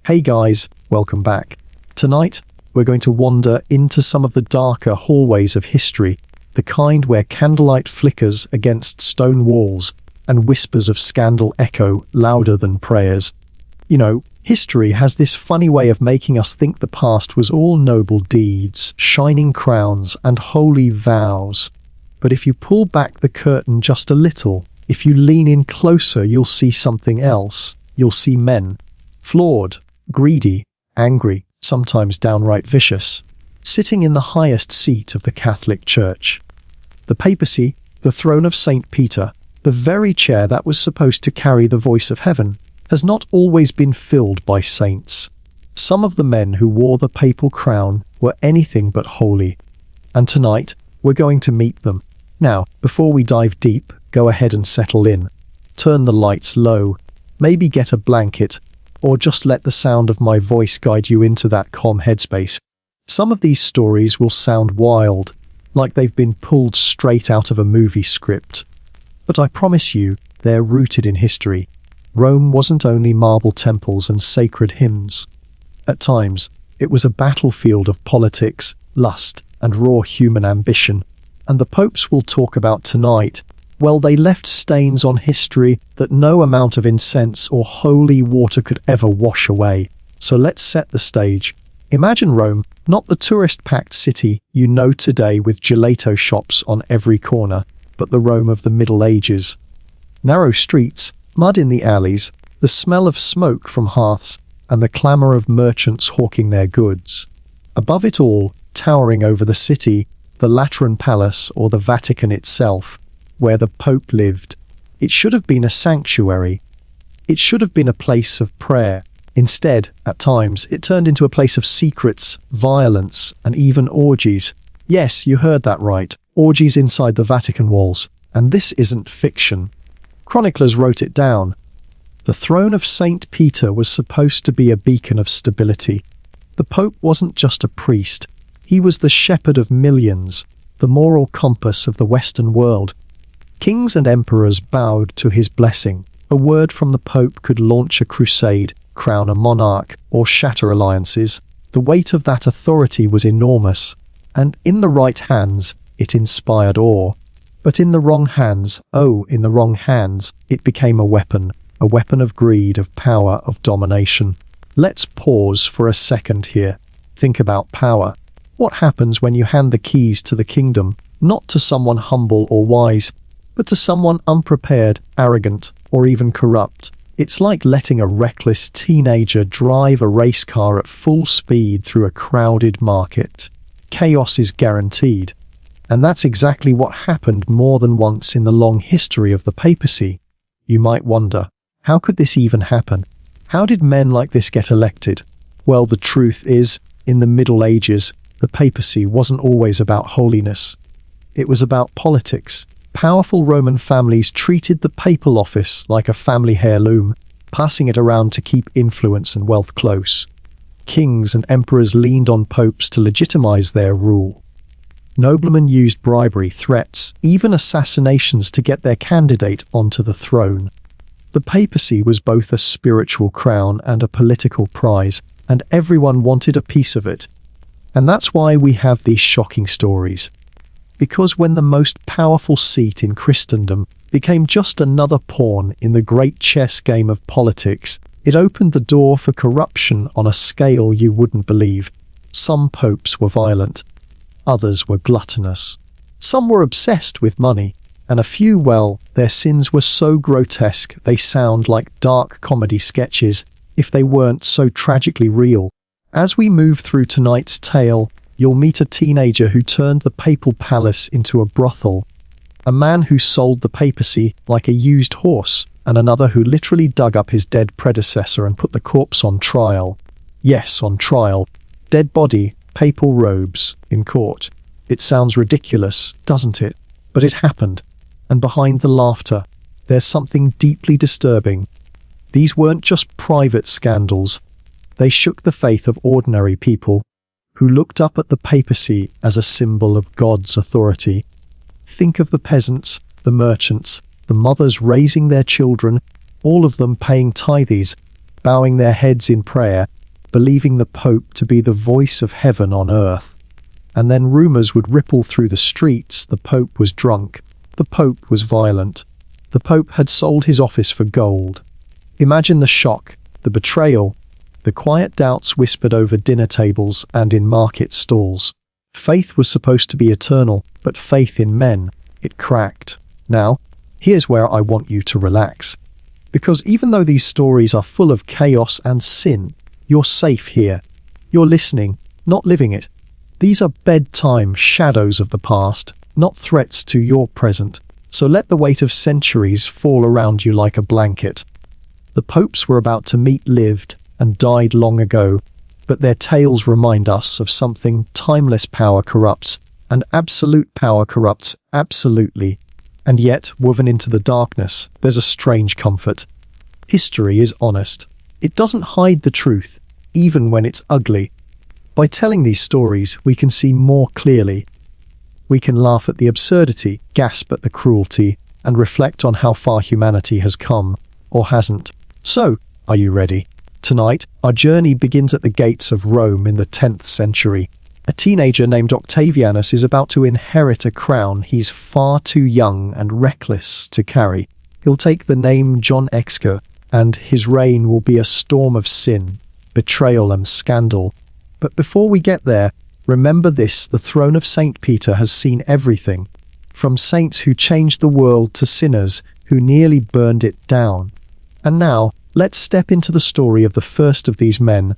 Hey guys, welcome back. Tonight, we're going to wander into some of the darker hallways of history, the kind where candlelight flickers against stone walls and whispers of scandal echo louder than prayers. You know, history has this funny way of making us think the past was all noble deeds, shining crowns, and holy vows. But if you pull back the curtain just a little, if you lean in closer, you'll see something else. You'll see men, flawed, greedy, angry, sometimes downright vicious, sitting in the highest seat of the Catholic Church. The papacy, the throne of St. Peter, the very chair that was supposed to carry the voice of heaven, has not always been filled by saints. Some of the men who wore the papal crown were anything but holy. And tonight, we're going to meet them. Now, before we dive deep, go ahead and settle in. Turn the lights low, maybe get a blanket, or just let the sound of my voice guide you into that calm headspace. Some of these stories will sound wild, like they've been pulled straight out of a movie script. But I promise you, they're rooted in history. Rome wasn't only marble temples and sacred hymns. At times, it was a battlefield of politics, lust, and raw human ambition. And the popes we'll talk about tonight, well, they left stains on history that no amount of incense or holy water could ever wash away. So let's set the stage. Imagine Rome, not the tourist-packed city you know today with gelato shops on every corner, but the Rome of the Middle Ages. Narrow streets, mud in the alleys, the smell of smoke from hearths, and the clamour of merchants hawking their goods. Above it all, towering over the city, the Lateran Palace or the Vatican itself, where the Pope lived. It should have been a sanctuary. It should have been a place of prayer. Instead, at times, it turned into a place of secrets, violence, and even orgies. Yes, you heard that right. Orgies inside the Vatican walls. And this isn't fiction. Chroniclers wrote it down. The throne of St. Peter was supposed to be a beacon of stability. The Pope wasn't just a priest. He was the shepherd of millions, the moral compass of the Western world. Kings and emperors bowed to his blessing. A word from the Pope could launch a crusade, crown a monarch, or shatter alliances. The weight of that authority was enormous, and in the right hands, it inspired awe. But in the wrong hands, it became a weapon of greed, of power, of domination. Let's pause for a second here. Think about power. What happens when you hand the keys to the kingdom, not to someone humble or wise, but to someone unprepared, arrogant, or even corrupt? It's like letting a reckless teenager drive a race car at full speed through a crowded market. Chaos is guaranteed. And that's exactly what happened more than once in the long history of the papacy. You might wonder, how could this even happen? How did men like this get elected? Well, the truth is, in the Middle Ages, the papacy wasn't always about holiness. It was about politics. Powerful Roman families treated the papal office like a family heirloom, passing it around to keep influence and wealth close. Kings and emperors leaned on popes to legitimize their rule. Noblemen used bribery, threats, even assassinations to get their candidate onto the throne. The papacy was both a spiritual crown and a political prize, and everyone wanted a piece of it. And that's why we have these shocking stories. Because when the most powerful seat in Christendom became just another pawn in the great chess game of politics, it opened the door for corruption on a scale you wouldn't believe. Some popes were violent. Others were gluttonous. Some were obsessed with money. And a few, well, their sins were so grotesque they sound like dark comedy sketches if they weren't so tragically real. As we move through tonight's tale, you'll meet a teenager who turned the papal palace into a brothel, a man who sold the papacy like a used horse, and another who literally dug up his dead predecessor and put the corpse on trial. Yes, on trial. Dead body, papal robes, in court. It sounds ridiculous, doesn't it? But it happened. And behind the laughter, there's something deeply disturbing. These weren't just private scandals. They shook the faith of ordinary people who looked up at the papacy as a symbol of God's authority. Think of the peasants, the merchants, the mothers raising their children, all of them paying tithes. bowing their heads in prayer, believing the Pope to be the voice of heaven on earth. And then rumors would ripple through the streets. The Pope was drunk. The Pope was violent. The Pope had sold his office for gold. Imagine the shock, the betrayal, the quiet doubts whispered over dinner tables and in market stalls. Faith was supposed to be eternal, but faith in men, it cracked. Now, here's where I want you to relax. Because even though these stories are full of chaos and sin, you're safe here. You're listening, not living it. These are bedtime shadows of the past, not threats to your present. So let the weight of centuries fall around you like a blanket. The popes were about to meet lived and died long ago, but their tales remind us of something: timeless power corrupts, and absolute power corrupts absolutely. And yet, woven into the darkness, there's a strange comfort. History is honest. It doesn't hide the truth, even when it's ugly. By telling these stories, we can see more clearly. We can laugh at the absurdity, gasp at the cruelty, and reflect on how far humanity has come, or hasn't. So, are you ready? Tonight, our journey begins at the gates of Rome in the 10th century. A teenager named Octavianus is about to inherit a crown he's far too young and reckless to carry. He'll take the name John Exeter, and his reign will be a storm of sin, betrayal and scandal. But before we get there, remember this: the throne of St. Peter has seen everything, from saints who changed the world to sinners who nearly burned it down. And now, let's step into the story of the first of these men,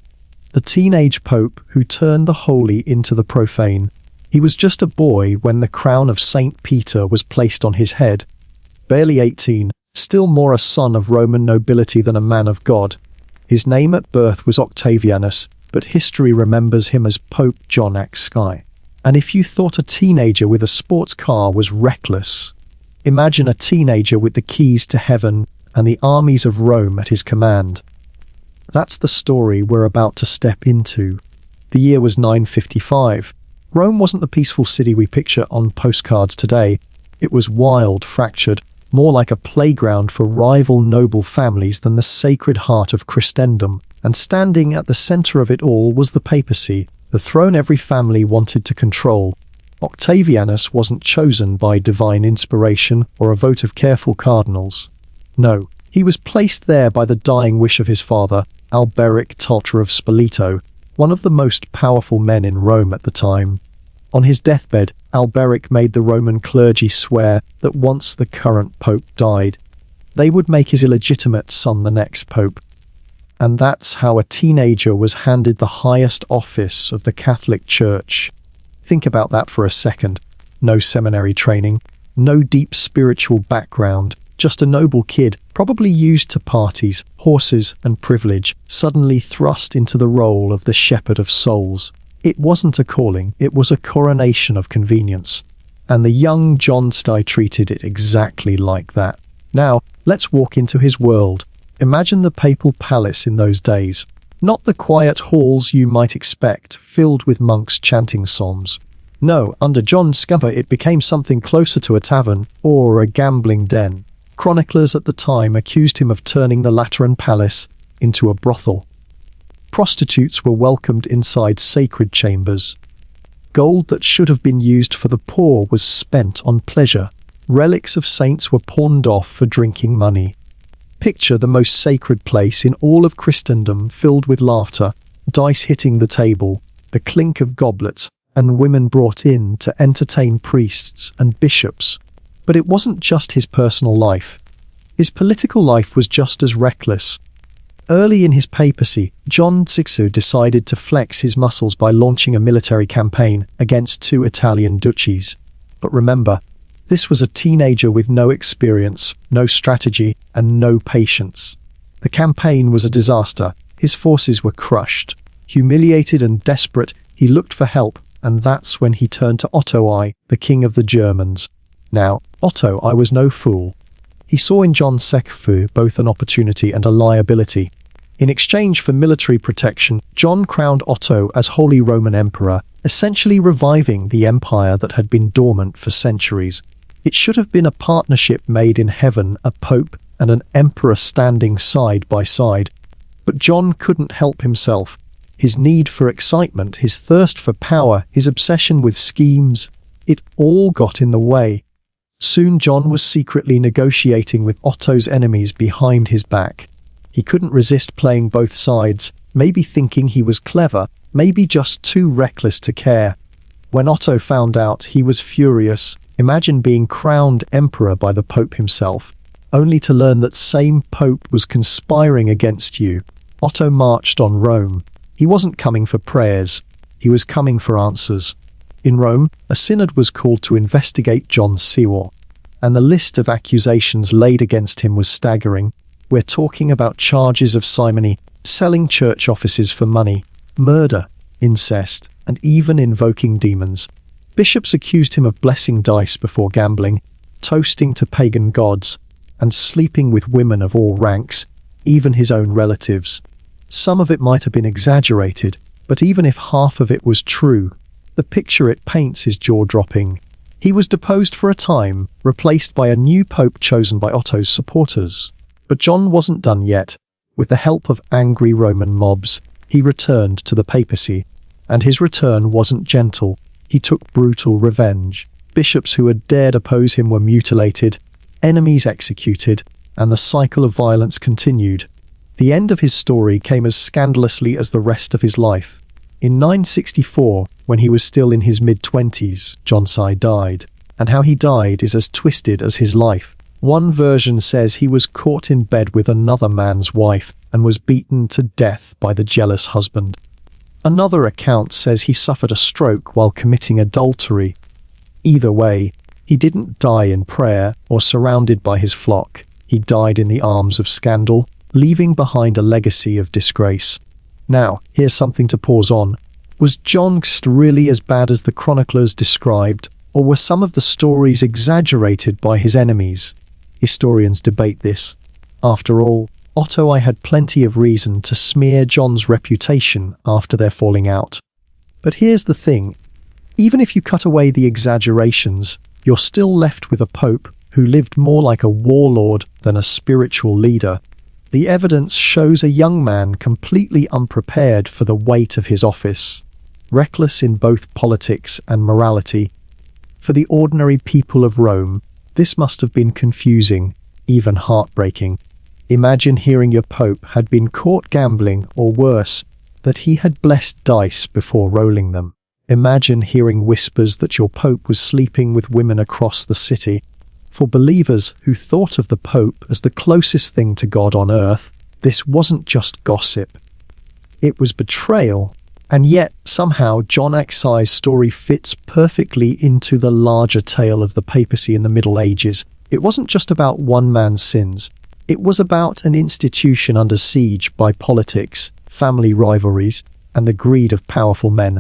the teenage pope who turned the holy into the profane. He was just a boy when the crown of St. Peter was placed on his head. Barely 18, still more a son of Roman nobility than a man of God. His name at birth was Octavianus, but history remembers him as Pope John Exeter. And if you thought a teenager with a sports car was reckless, imagine a teenager with the keys to heaven and the armies of Rome at his command. That's the story we're about to step into. The year was 955. Rome wasn't the peaceful city we picture on postcards today. It was wild, fractured, more like a playground for rival noble families than the sacred heart of Christendom. And standing at the center of it all was the papacy, the throne every family wanted to control. Octavianus wasn't chosen by divine inspiration or a vote of careful cardinals. No, he was placed there by the dying wish of his father, Alberic Tultor of Spoleto, one of the most powerful men in Rome at the time. On his deathbed, Alberic made the Roman clergy swear that once the current pope died, they would make his illegitimate son the next pope. And that's how a teenager was handed the highest office of the Catholic Church. Think about that for a second. No seminary training, no deep spiritual background, just a noble kid, probably used to parties, horses, and privilege, suddenly thrust into the role of the shepherd of souls. It wasn't a calling, it was a coronation of convenience. And the young John Exeter treated it exactly like that. Now, let's walk into his world. Imagine the papal palace in those days. Not the quiet halls you might expect, filled with monks chanting psalms. No, under John Exeter it became something closer to a tavern or a gambling den. Chroniclers at the time accused him of turning the Lateran Palace into a brothel. Prostitutes were welcomed inside sacred chambers. Gold that should have been used for the poor was spent on pleasure. Relics of saints were pawned off for drinking money. Picture the most sacred place in all of Christendom filled with laughter, dice hitting the table, the clink of goblets, and women brought in to entertain priests and bishops. But it wasn't just his personal life. His political life was just as reckless. Early in his papacy, John Exeter decided to flex his muscles by launching a military campaign against 2 Italian duchies. But remember, this was a teenager with no experience, no strategy, and no patience. The campaign was a disaster. His forces were crushed. Humiliated and desperate, he looked for help, and that's when he turned to Otto I, the king of the Germans. Now, Otto I was no fool. He saw in John Exeter both an opportunity and a liability. In exchange for military protection, John crowned Otto as Holy Roman Emperor, essentially reviving the empire that had been dormant for centuries. It should have been a partnership made in heaven, a pope and an emperor standing side by side. But John couldn't help himself. His need for excitement, his thirst for power, his obsession with schemes, it all got in the way. Soon John was secretly negotiating with Otto's enemies behind his back. He couldn't resist playing both sides, maybe thinking he was clever, maybe just too reckless to care. When Otto found out, he was furious. Imagine being crowned emperor by the Pope himself, only to learn that same Pope was conspiring against you. Otto marched on Rome. He wasn't coming for prayers, he was coming for answers. In Rome, a synod was called to investigate John's seal, and the list of accusations laid against him was staggering. We're talking about charges of simony, selling church offices for money, murder, incest, and even invoking demons. Bishops accused him of blessing dice before gambling, toasting to pagan gods, and sleeping with women of all ranks, even his own relatives. Some of it might have been exaggerated, but even if half of it was true, the picture it paints is jaw-dropping. He was deposed for a time, replaced by a new pope chosen by Otto's supporters. But John wasn't done yet. With the help of angry Roman mobs, he returned to the papacy. And his return wasn't gentle. He took brutal revenge. Bishops who had dared oppose him were mutilated, enemies executed, and the cycle of violence continued. The end of his story came as scandalously as the rest of his life. In 964, when he was still in his mid-20s, John died. And how he died is as twisted as his life. One version says he was caught in bed with another man's wife and was beaten to death by the jealous husband. Another account says he suffered a stroke while committing adultery. Either way, he didn't die in prayer or surrounded by his flock. He died in the arms of scandal, leaving behind a legacy of disgrace. Now, here's something to pause on. Was John really as bad as the chroniclers described, or were some of the stories exaggerated by his enemies? Historians debate this. After all, Otto I had plenty of reason to smear John's reputation after their falling out. But here's the thing. Even if you cut away the exaggerations, you're still left with a pope who lived more like a warlord than a spiritual leader. The evidence shows a young man completely unprepared for the weight of his office, reckless in both politics and morality. For the ordinary people of Rome, this must have been confusing, even heartbreaking. Imagine hearing your pope had been caught gambling, or worse, that he had blessed dice before rolling them. Imagine hearing whispers that your pope was sleeping with women across the city. For believers who thought of the pope as the closest thing to God on earth, this wasn't just gossip. It was betrayal. And yet, somehow, John Xi's story fits perfectly into the larger tale of the papacy in the Middle Ages. It wasn't just about one man's sins. It was about an institution under siege by politics, family rivalries, and the greed of powerful men.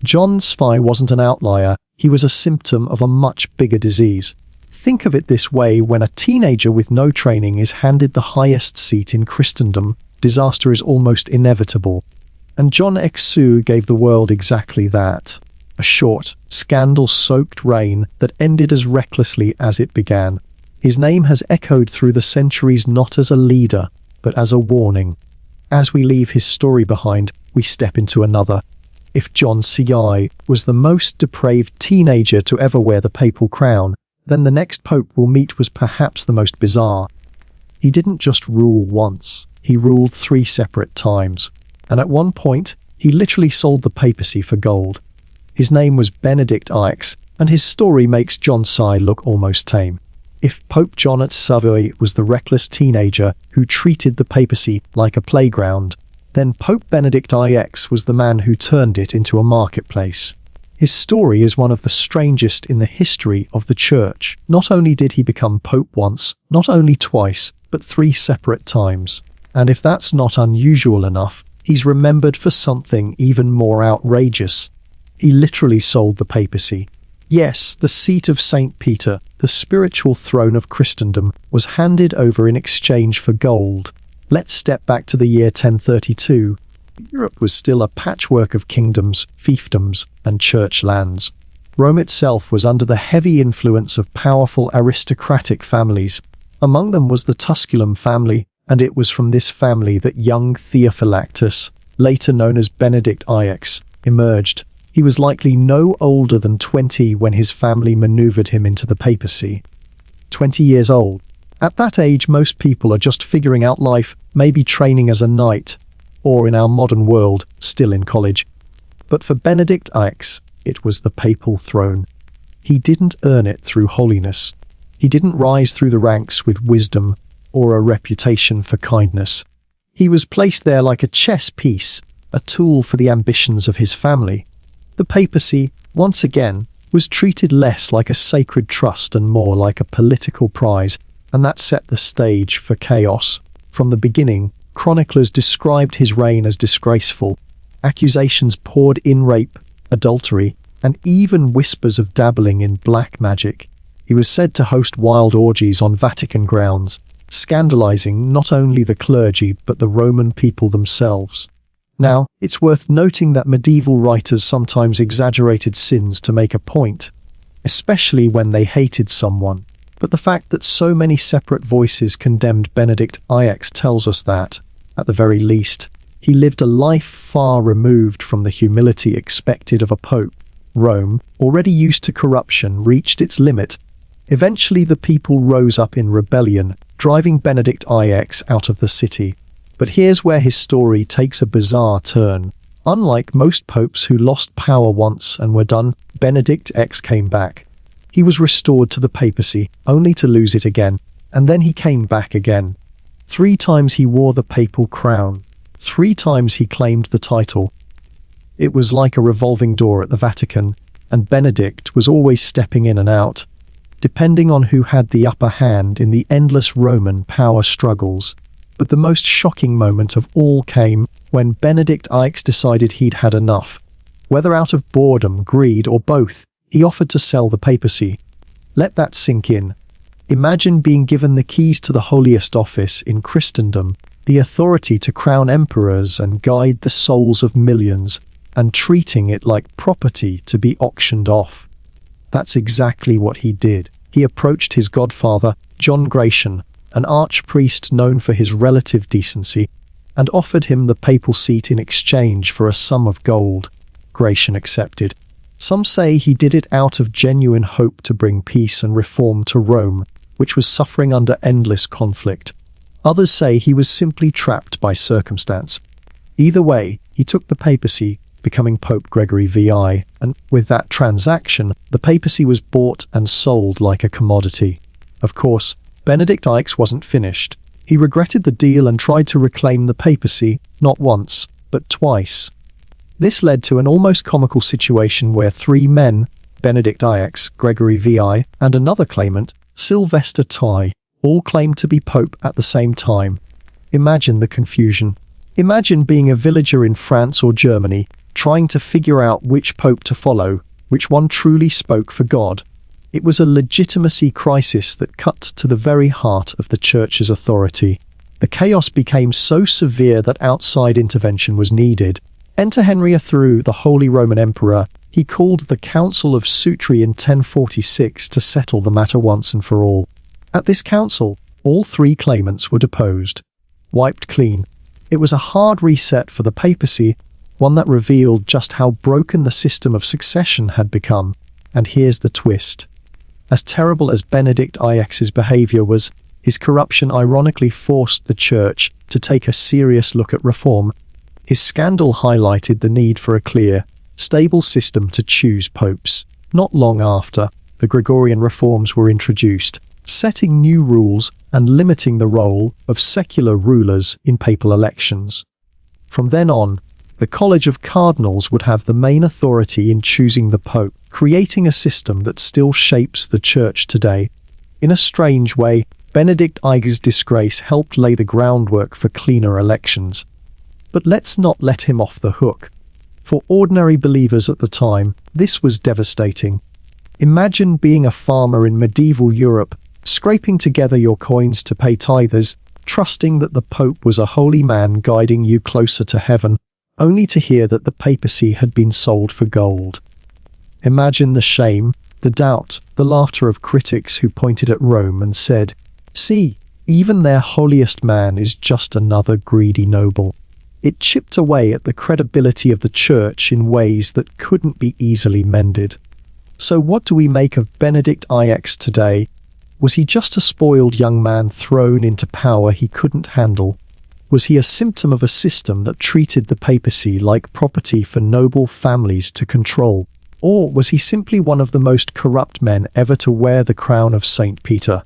John Xi wasn't an outlier. He was a symptom of a much bigger disease. Think of it this way: when a teenager with no training is handed the highest seat in Christendom, disaster is almost inevitable. And John Xi gave the world exactly that. A short, scandal-soaked reign that ended as recklessly as it began. His name has echoed through the centuries not as a leader, but as a warning. As we leave his story behind, we step into another. If John Xi was the most depraved teenager to ever wear the papal crown, then the next pope we'll meet was perhaps the most bizarre. He didn't just rule once, he ruled 3 separate times. And at one point, he literally sold the papacy for gold. His name was Benedict IX, and his story makes John Xi look almost tame. If Pope John at Savoy was the reckless teenager who treated the papacy like a playground, then Pope Benedict IX was the man who turned it into a marketplace. His story is one of the strangest in the history of the Church. Not only did he become Pope once, not only twice, but 3 separate times. And if that's not unusual enough, he's remembered for something even more outrageous. He literally sold the papacy. Yes, the seat of St. Peter, the spiritual throne of Christendom, was handed over in exchange for gold. Let's step back to the year 1032. Europe was still a patchwork of kingdoms, fiefdoms, and church lands. Rome itself was under the heavy influence of powerful aristocratic families. Among them was the Tusculum family, And it was from this family that young Theophylactus, later known as Benedict IX, emerged. He was likely no older than 20 when his family maneuvered him into the papacy. 20 years old. At that age, most people are just figuring out life, maybe training as a knight, or in our modern world, still in college. But for Benedict IX, it was the papal throne. He didn't earn it through holiness. He didn't rise through the ranks with wisdom or a reputation for kindness. He was placed there like a chess piece, a tool for the ambitions of his family. The papacy, once again, was treated less like a sacred trust and more like a political prize, and that set the stage for chaos. From the beginning, chroniclers described his reign as disgraceful. Accusations poured in rape, adultery, and even whispers of dabbling in black magic. He was said to host wild orgies on Vatican grounds, scandalizing not only the clergy but the Roman people themselves. Now, it's worth noting that medieval writers sometimes exaggerated sins to make a point, especially when they hated someone. But the fact that so many separate voices condemned Benedict IX tells us that, at the very least, he lived a life far removed from the humility expected of a pope. Rome, already used to corruption, reached its limit. Eventually the people rose up in rebellion, driving Benedict IX out of the city. But here's where his story takes a bizarre turn. Unlike most popes who lost power once and were done, Benedict X came back. He was restored to the papacy, only to lose it again, and then he came back again. 3 times he wore the papal crown. 3 times he claimed the title. It was like a revolving door at the Vatican, and Benedict was always stepping in and out, depending on who had the upper hand in the endless Roman power struggles. But the most shocking moment of all came when Benedict IX decided he'd had enough. Whether out of boredom, greed, or both, he offered to sell the papacy. Let that sink in. Imagine being given the keys to the holiest office in Christendom, the authority to crown emperors and guide the souls of millions, and treating it like property to be auctioned off. That's exactly what he did. He approached his godfather, John Gratian, an archpriest known for his relative decency, and offered him the papal seat in exchange for a sum of gold. Gratian accepted. Some say he did it out of genuine hope to bring peace and reform to Rome, which was suffering under endless conflict. Others say he was simply trapped by circumstance. Either way, he took the papacy, becoming Pope Gregory VI, and with that transaction, the papacy was bought and sold like a commodity. Of course, Benedict IX wasn't finished. He regretted the deal and tried to reclaim the papacy, not once, but twice. This led to an almost comical situation where 3 men, Benedict IX, Gregory VI, and another claimant, Sylvester II, all claimed to be pope at the same time. Imagine the confusion. Imagine being a villager in France or Germany, trying to figure out which pope to follow, which one truly spoke for God. It was a legitimacy crisis that cut to the very heart of the Church's authority. The chaos became so severe that outside intervention was needed. Enter Henry III, the Holy Roman Emperor. He called the Council of Sutri in 1046 to settle the matter once and for all. At this council, all 3 claimants were deposed, wiped clean. It was a hard reset for the papacy, one that revealed just how broken the system of succession had become. And here's the twist. As terrible as Benedict IX's behavior was, his corruption ironically forced the Church to take a serious look at reform. His scandal highlighted the need for a clear, stable system to choose popes. Not long after, the Gregorian reforms were introduced, setting new rules and limiting the role of secular rulers in papal elections. From then on, the College of Cardinals would have the main authority in choosing the Pope, creating a system that still shapes the Church today. In a strange way, Benedict IX's disgrace helped lay the groundwork for cleaner elections. But let's not let him off the hook. For ordinary believers at the time, this was devastating. Imagine being a farmer in medieval Europe, scraping together your coins to pay tithers, trusting that the Pope was a holy man guiding you closer to heaven, only to hear that the papacy had been sold for gold. Imagine the shame, the doubt, the laughter of critics who pointed at Rome and said, "See, even their holiest man is just another greedy noble. It chipped away at the credibility of the church in ways that couldn't be easily mended. So what do we make of Benedict IX today? Was he just a spoiled young man thrown into power he couldn't handle? Was he a symptom of a system that treated the papacy like property for noble families to control? Or was he simply one of the most corrupt men ever to wear the crown of St. Peter?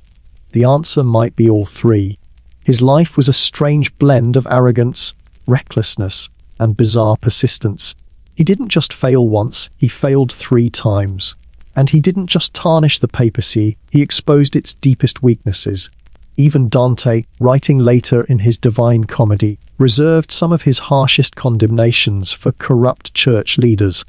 The answer might be all three. His life was a strange blend of arrogance, recklessness, and bizarre persistence. He didn't just fail once, he failed 3 times. And he didn't just tarnish the papacy, he exposed its deepest weaknesses. Even Dante, writing later in his Divine Comedy, reserved some of his harshest condemnations for corrupt church leaders.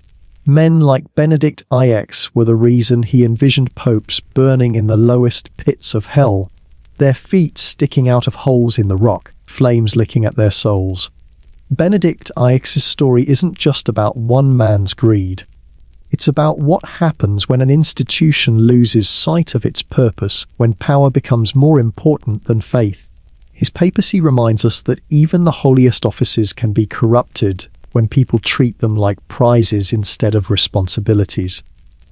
Men like Benedict IX were the reason he envisioned popes burning in the lowest pits of hell, their feet sticking out of holes in the rock, flames licking at their souls. Benedict IX's story isn't just about one man's greed. It's about what happens when an institution loses sight of its purpose, when power becomes more important than faith. His papacy reminds us that even the holiest offices can be corrupted when people treat them like prizes instead of responsibilities.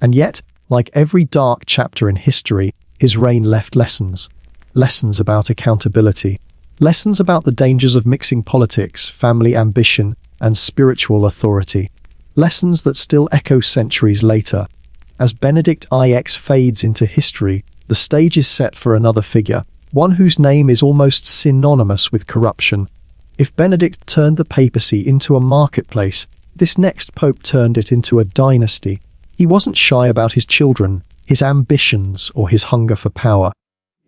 And yet, like every dark chapter in history, his reign left lessons. Lessons about accountability. Lessons about the dangers of mixing politics, family ambition, and spiritual authority. Lessons that still echo centuries later. As Benedict IX fades into history, the stage is set for another figure, one whose name is almost synonymous with corruption. If Benedict turned the papacy into a marketplace, this next pope turned it into a dynasty. He wasn't shy about his children, his ambitions, or his hunger for power.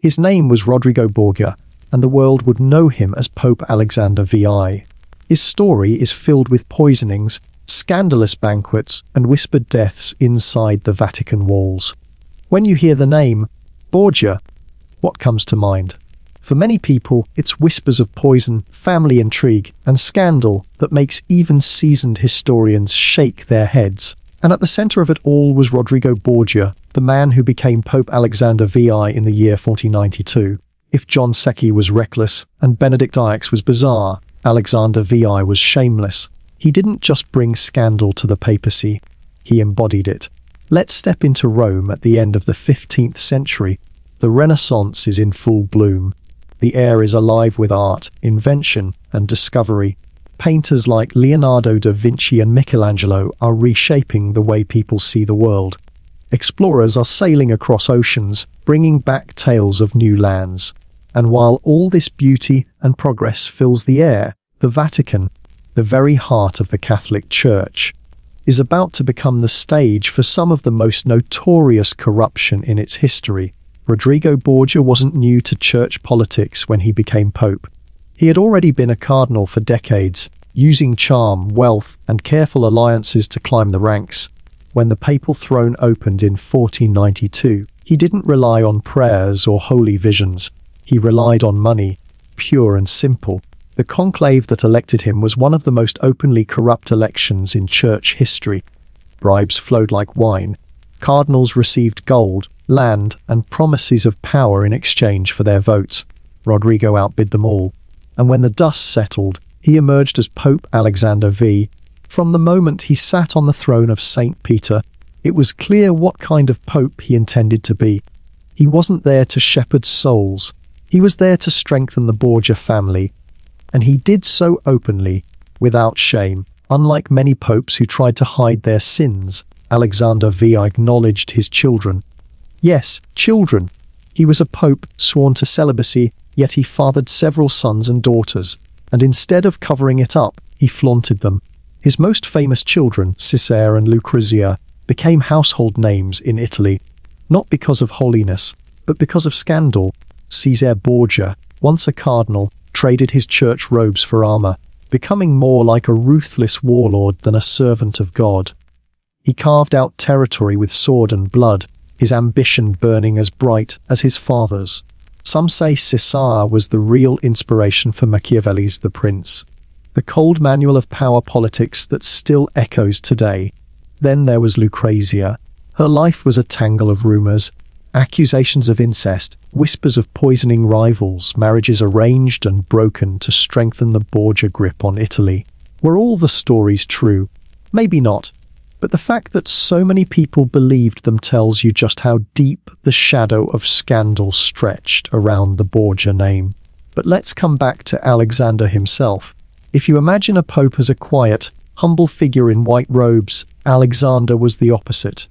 His name was Rodrigo Borgia, and the world would know him as Pope Alexander VI. His story is filled with poisonings, scandalous banquets, and whispered deaths inside the Vatican walls. When you hear the name Borgia, what comes to mind? For many people, it's whispers of poison, family intrigue, and scandal that makes even seasoned historians shake their heads. And at the center of it all was Rodrigo Borgia, the man who became Pope Alexander VI in the year 1492. If John Secchi was reckless and Benedict IX was bizarre, Alexander VI was shameless. He didn't just bring scandal to the papacy, he embodied it. Let's step into Rome at the end of the 15th century. The Renaissance is in full bloom. The air is alive with art, invention, and discovery. Painters like Leonardo da Vinci and Michelangelo are reshaping the way people see the world. Explorers are sailing across oceans, bringing back tales of new lands. And while all this beauty and progress fills the air, the Vatican, the very heart of the Catholic Church, is about to become the stage for some of the most notorious corruption in its history. Rodrigo Borgia wasn't new to church politics when he became pope. He had already been a cardinal for decades, using charm, wealth, and careful alliances to climb the ranks. When the papal throne opened in 1492, he didn't rely on prayers or holy visions. He relied on money, pure and simple. The conclave that elected him was one of the most openly corrupt elections in church history. Bribes flowed like wine. Cardinals received gold, land, and promises of power in exchange for their votes. Rodrigo outbid them all. And when the dust settled, he emerged as Pope Alexander V. From the moment he sat on the throne of St. Peter, it was clear what kind of pope he intended to be. He wasn't there to shepherd souls. He was there to strengthen the Borgia family. And he did so openly, without shame. Unlike many popes who tried to hide their sins, Alexander VI acknowledged his children. Yes, children. He was a pope sworn to celibacy, yet he fathered several sons and daughters, and instead of covering it up, he flaunted them. His most famous children, Cesare and Lucrezia, became household names in Italy, not because of holiness, but because of scandal. Cesare Borgia, once a cardinal, traded his church robes for armor, becoming more like a ruthless warlord than a servant of God. He carved out territory with sword and blood, his ambition burning as bright as his father's. Some say Cesare was the real inspiration for Machiavelli's The Prince, the cold manual of power politics that still echoes today. Then there was Lucrezia. Her life was a tangle of rumors, Accusations of incest, whispers of poisoning rivals, marriages arranged and broken to strengthen the Borgia grip on Italy. Were all the stories true? Maybe not. But the fact that so many people believed them tells you just how deep the shadow of scandal stretched around the Borgia name. But let's come back to Alexander himself. If you imagine a pope as a quiet, humble figure in white robes, Alexander was the opposite.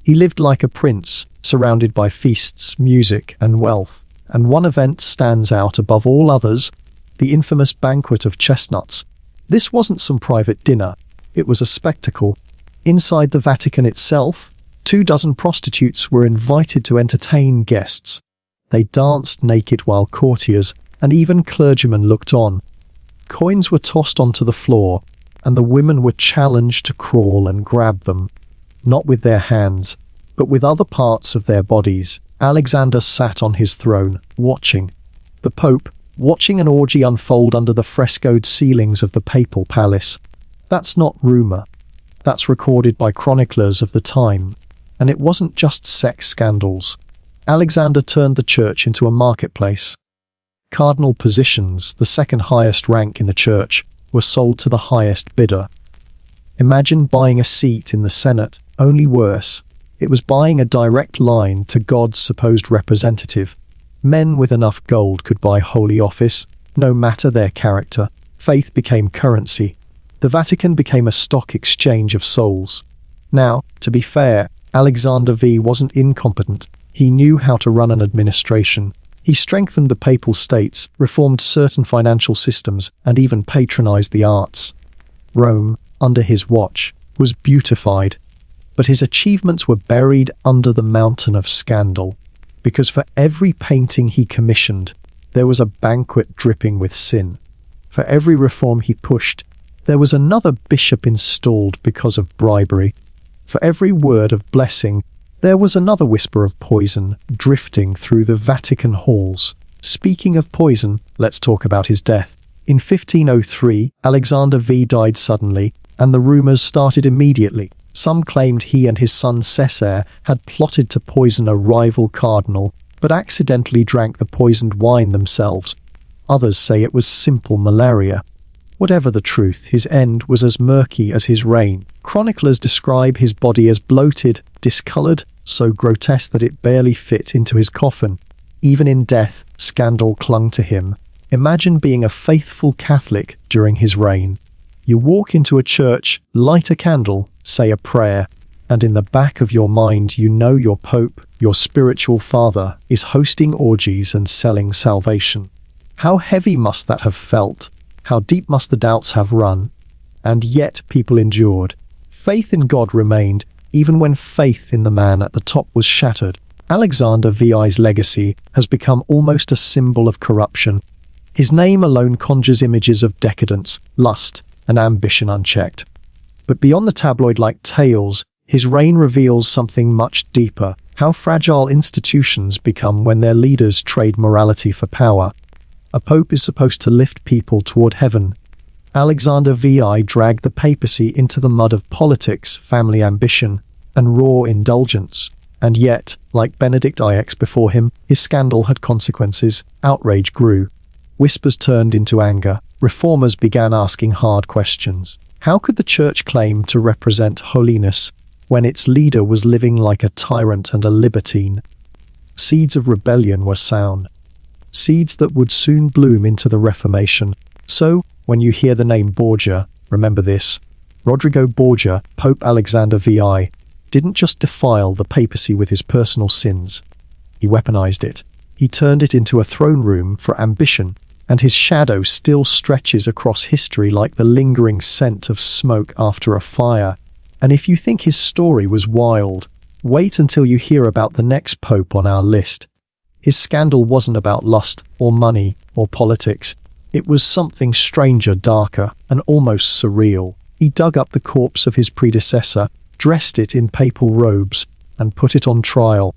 He lived like a prince, surrounded by feasts, music, and wealth. And one event stands out above all others: the infamous banquet of chestnuts. This wasn't some private dinner. It was a spectacle. Inside the Vatican itself, 24 prostitutes were invited to entertain guests. They danced naked while courtiers and even clergymen looked on. Coins were tossed onto the floor, and the women were challenged to crawl and grab them. Not with their hands, but with other parts of their bodies. Alexander sat on his throne, watching. The Pope, watching an orgy unfold under the frescoed ceilings of the papal palace. That's not rumour. That's recorded by chroniclers of the time. And it wasn't just sex scandals. Alexander turned the church into a marketplace. Cardinal positions, the second highest rank in the church, were sold to the highest bidder. Imagine buying a seat in the Senate, only worse. It was buying a direct line to God's supposed representative. Men with enough gold could buy holy office, no matter their character. Faith became currency. The Vatican became a stock exchange of souls. Now, to be fair, Alexander V wasn't incompetent. He knew how to run an administration. He strengthened the papal states, reformed certain financial systems, and even patronized the arts. Rome, under his watch, was beautified. But his achievements were buried under the mountain of scandal, because for every painting he commissioned, there was a banquet dripping with sin. For every reform he pushed, there was another bishop installed because of bribery. For every word of blessing, there was another whisper of poison drifting through the Vatican halls. Speaking of poison, let's talk about his death. In 1503, Alexander V died suddenly, and the rumours started immediately. Some claimed he and his son Cesare had plotted to poison a rival cardinal, but accidentally drank the poisoned wine themselves. Others say it was simple malaria. Whatever the truth, his end was as murky as his reign. Chroniclers describe his body as bloated, discoloured, so grotesque that it barely fit into his coffin. Even in death, scandal clung to him. Imagine being a faithful Catholic during his reign. You walk into a church, light a candle, say a prayer, and in the back of your mind you know your Pope, your spiritual father, is hosting orgies and selling salvation. How heavy must that have felt? How deep must the doubts have run? And yet people endured. Faith in God remained, even when faith in the man at the top was shattered. Alexander VI's legacy has become almost a symbol of corruption. His name alone conjures images of decadence, lust, and ambition unchecked. But beyond the tabloid-like tales, his reign reveals something much deeper: how fragile institutions become when their leaders trade morality for power. A pope is supposed to lift people toward heaven. Alexander VI dragged the papacy into the mud of politics, family ambition, and raw indulgence. And yet, like Benedict IX before him, his scandal had consequences. Outrage grew. Whispers turned into anger. Reformers began asking hard questions. How could the church claim to represent holiness when its leader was living like a tyrant and a libertine? Seeds of rebellion were sown. Seeds that would soon bloom into the Reformation. So, when you hear the name Borgia, remember this: Rodrigo Borgia, Pope Alexander VI, didn't just defile the papacy with his personal sins. He weaponized it. He turned it into a throne room for ambition, and his shadow still stretches across history like the lingering scent of smoke after a fire. And if you think his story was wild, wait until you hear about the next pope on our list. His scandal wasn't about lust or money or politics. It was something stranger, darker, and almost surreal. He dug up the corpse of his predecessor, dressed it in papal robes, and put it on trial.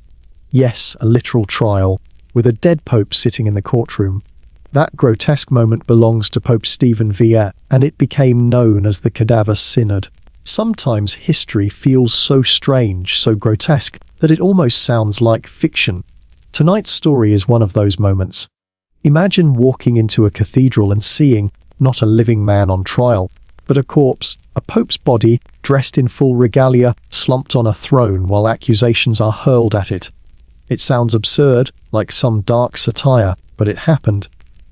Yes, a literal trial, with a dead pope sitting in the courtroom. That grotesque moment belongs to Pope Stephen VIII, and it became known as the Cadaver Synod. Sometimes history feels so strange, so grotesque, that it almost sounds like fiction. Tonight's story is one of those moments. Imagine walking into a cathedral and seeing not a living man on trial, but a corpse, a pope's body, dressed in full regalia, slumped on a throne while accusations are hurled at it. It sounds absurd, like some dark satire, but it happened.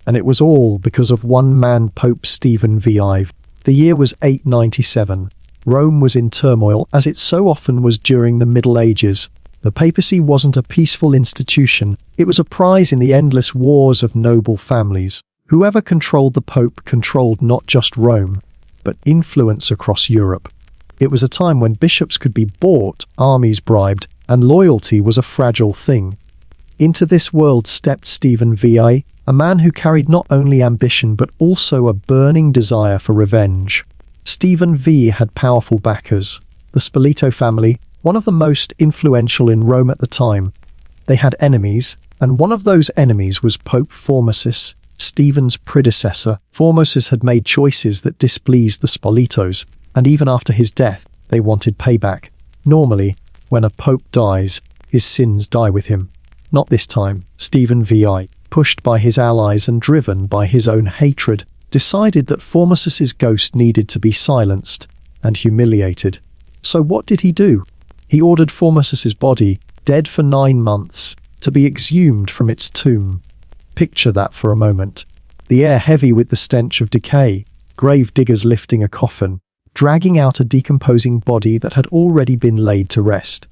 And it was all because of one man, Pope Stephen VI. The year was 897. Rome was in turmoil, as it so often was during the Middle Ages. The papacy wasn't a peaceful institution, it was a prize in the endless wars of noble families. Whoever controlled the pope controlled not just Rome, but influence across Europe. It was a time when bishops could be bought, armies bribed, and loyalty was a fragile thing. Into this world stepped Stephen VI, a man who carried not only ambition but also a burning desire for revenge. Stephen V had powerful backers. The Spoleto family, one of the most influential in Rome at the time. They had enemies, and one of those enemies was Pope Formosus, Stephen's predecessor. Formosus had made choices that displeased the Spoletos, and even after his death, they wanted payback. Normally, when a pope dies, his sins die with him. Not this time. Stephen VI, pushed by his allies and driven by his own hatred, decided that Formosus's ghost needed to be silenced and humiliated. So what did he do? He ordered Formosus's body, dead for 9 months, to be exhumed from its tomb. Picture that for a moment. The air heavy with the stench of decay, grave diggers lifting a coffin, dragging out a decomposing body that had already been laid to rest.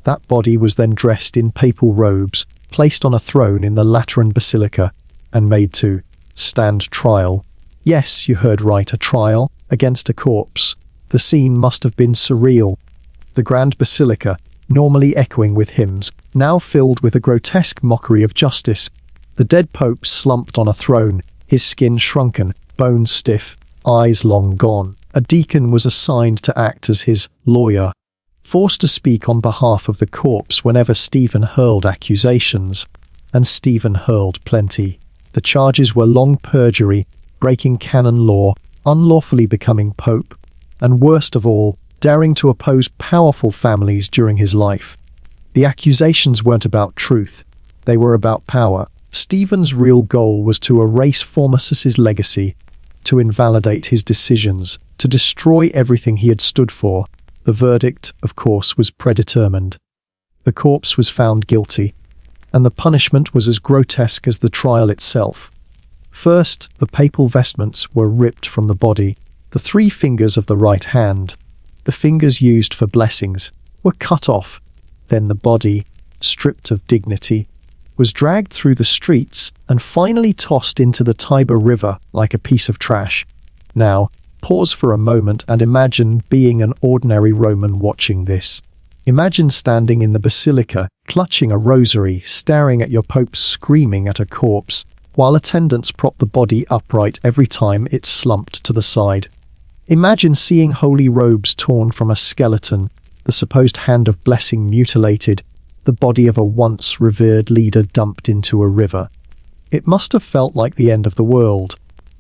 That body was then dressed in papal robes, placed on a throne in the Lateran Basilica, and made to stand trial. Yes, you heard right, a trial against a corpse. The scene must have been surreal. The Grand Basilica, normally echoing with hymns, now filled with a grotesque mockery of justice. The dead pope slumped on a throne, his skin shrunken, bones stiff, eyes long gone. A deacon was assigned to act as his lawyer, forced to speak on behalf of the corpse whenever Stephen hurled accusations. And Stephen hurled plenty. The charges were long perjury, breaking canon law, unlawfully becoming pope, and worst of all, daring to oppose powerful families during his life. The accusations weren't about truth, they were about power. Stephen's real goal was to erase Formosus's legacy, to invalidate his decisions, to destroy everything he had stood for. The verdict, of course, was predetermined. The corpse was found guilty, and the punishment was as grotesque as the trial itself. First, the papal vestments were ripped from the body. The 3 fingers of the right hand, the fingers used for blessings, were cut off. Then the body, stripped of dignity, was dragged through the streets and finally tossed into the Tiber River like a piece of trash. Now, pause for a moment and imagine being an ordinary Roman watching this. Imagine standing in the basilica, clutching a rosary, staring at your pope screaming at a corpse, while attendants prop the body upright every time it slumped to the side. Imagine seeing holy robes torn from a skeleton, the supposed hand of blessing mutilated, the body of a once revered leader dumped into a river. It must have felt like the end of the world.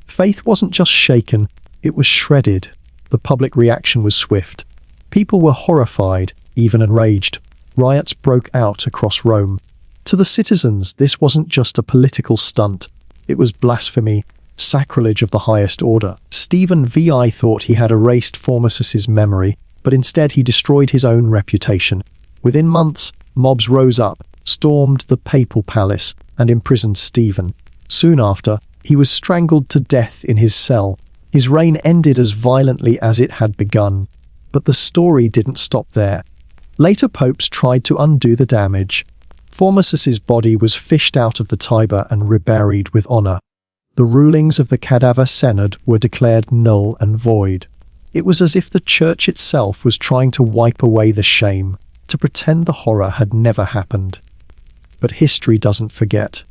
Faith wasn't just shaken, it was shredded. The public reaction was swift. People were horrified, even enraged. Riots broke out across Rome. To the citizens, this wasn't just a political stunt. It was blasphemy, sacrilege of the highest order. Stephen VI thought he had erased Formosus's memory, but instead he destroyed his own reputation. Within months, mobs rose up, stormed the papal palace, and imprisoned Stephen. Soon after, he was strangled to death in his cell. His reign ended as violently as it had begun. But the story didn't stop there. Later popes tried to undo the damage. Formosus's body was fished out of the Tiber and reburied with honor. The rulings of the Cadaver Synod were declared null and void. It was as if the church itself was trying to wipe away the shame, to pretend the horror had never happened. But history doesn't forget.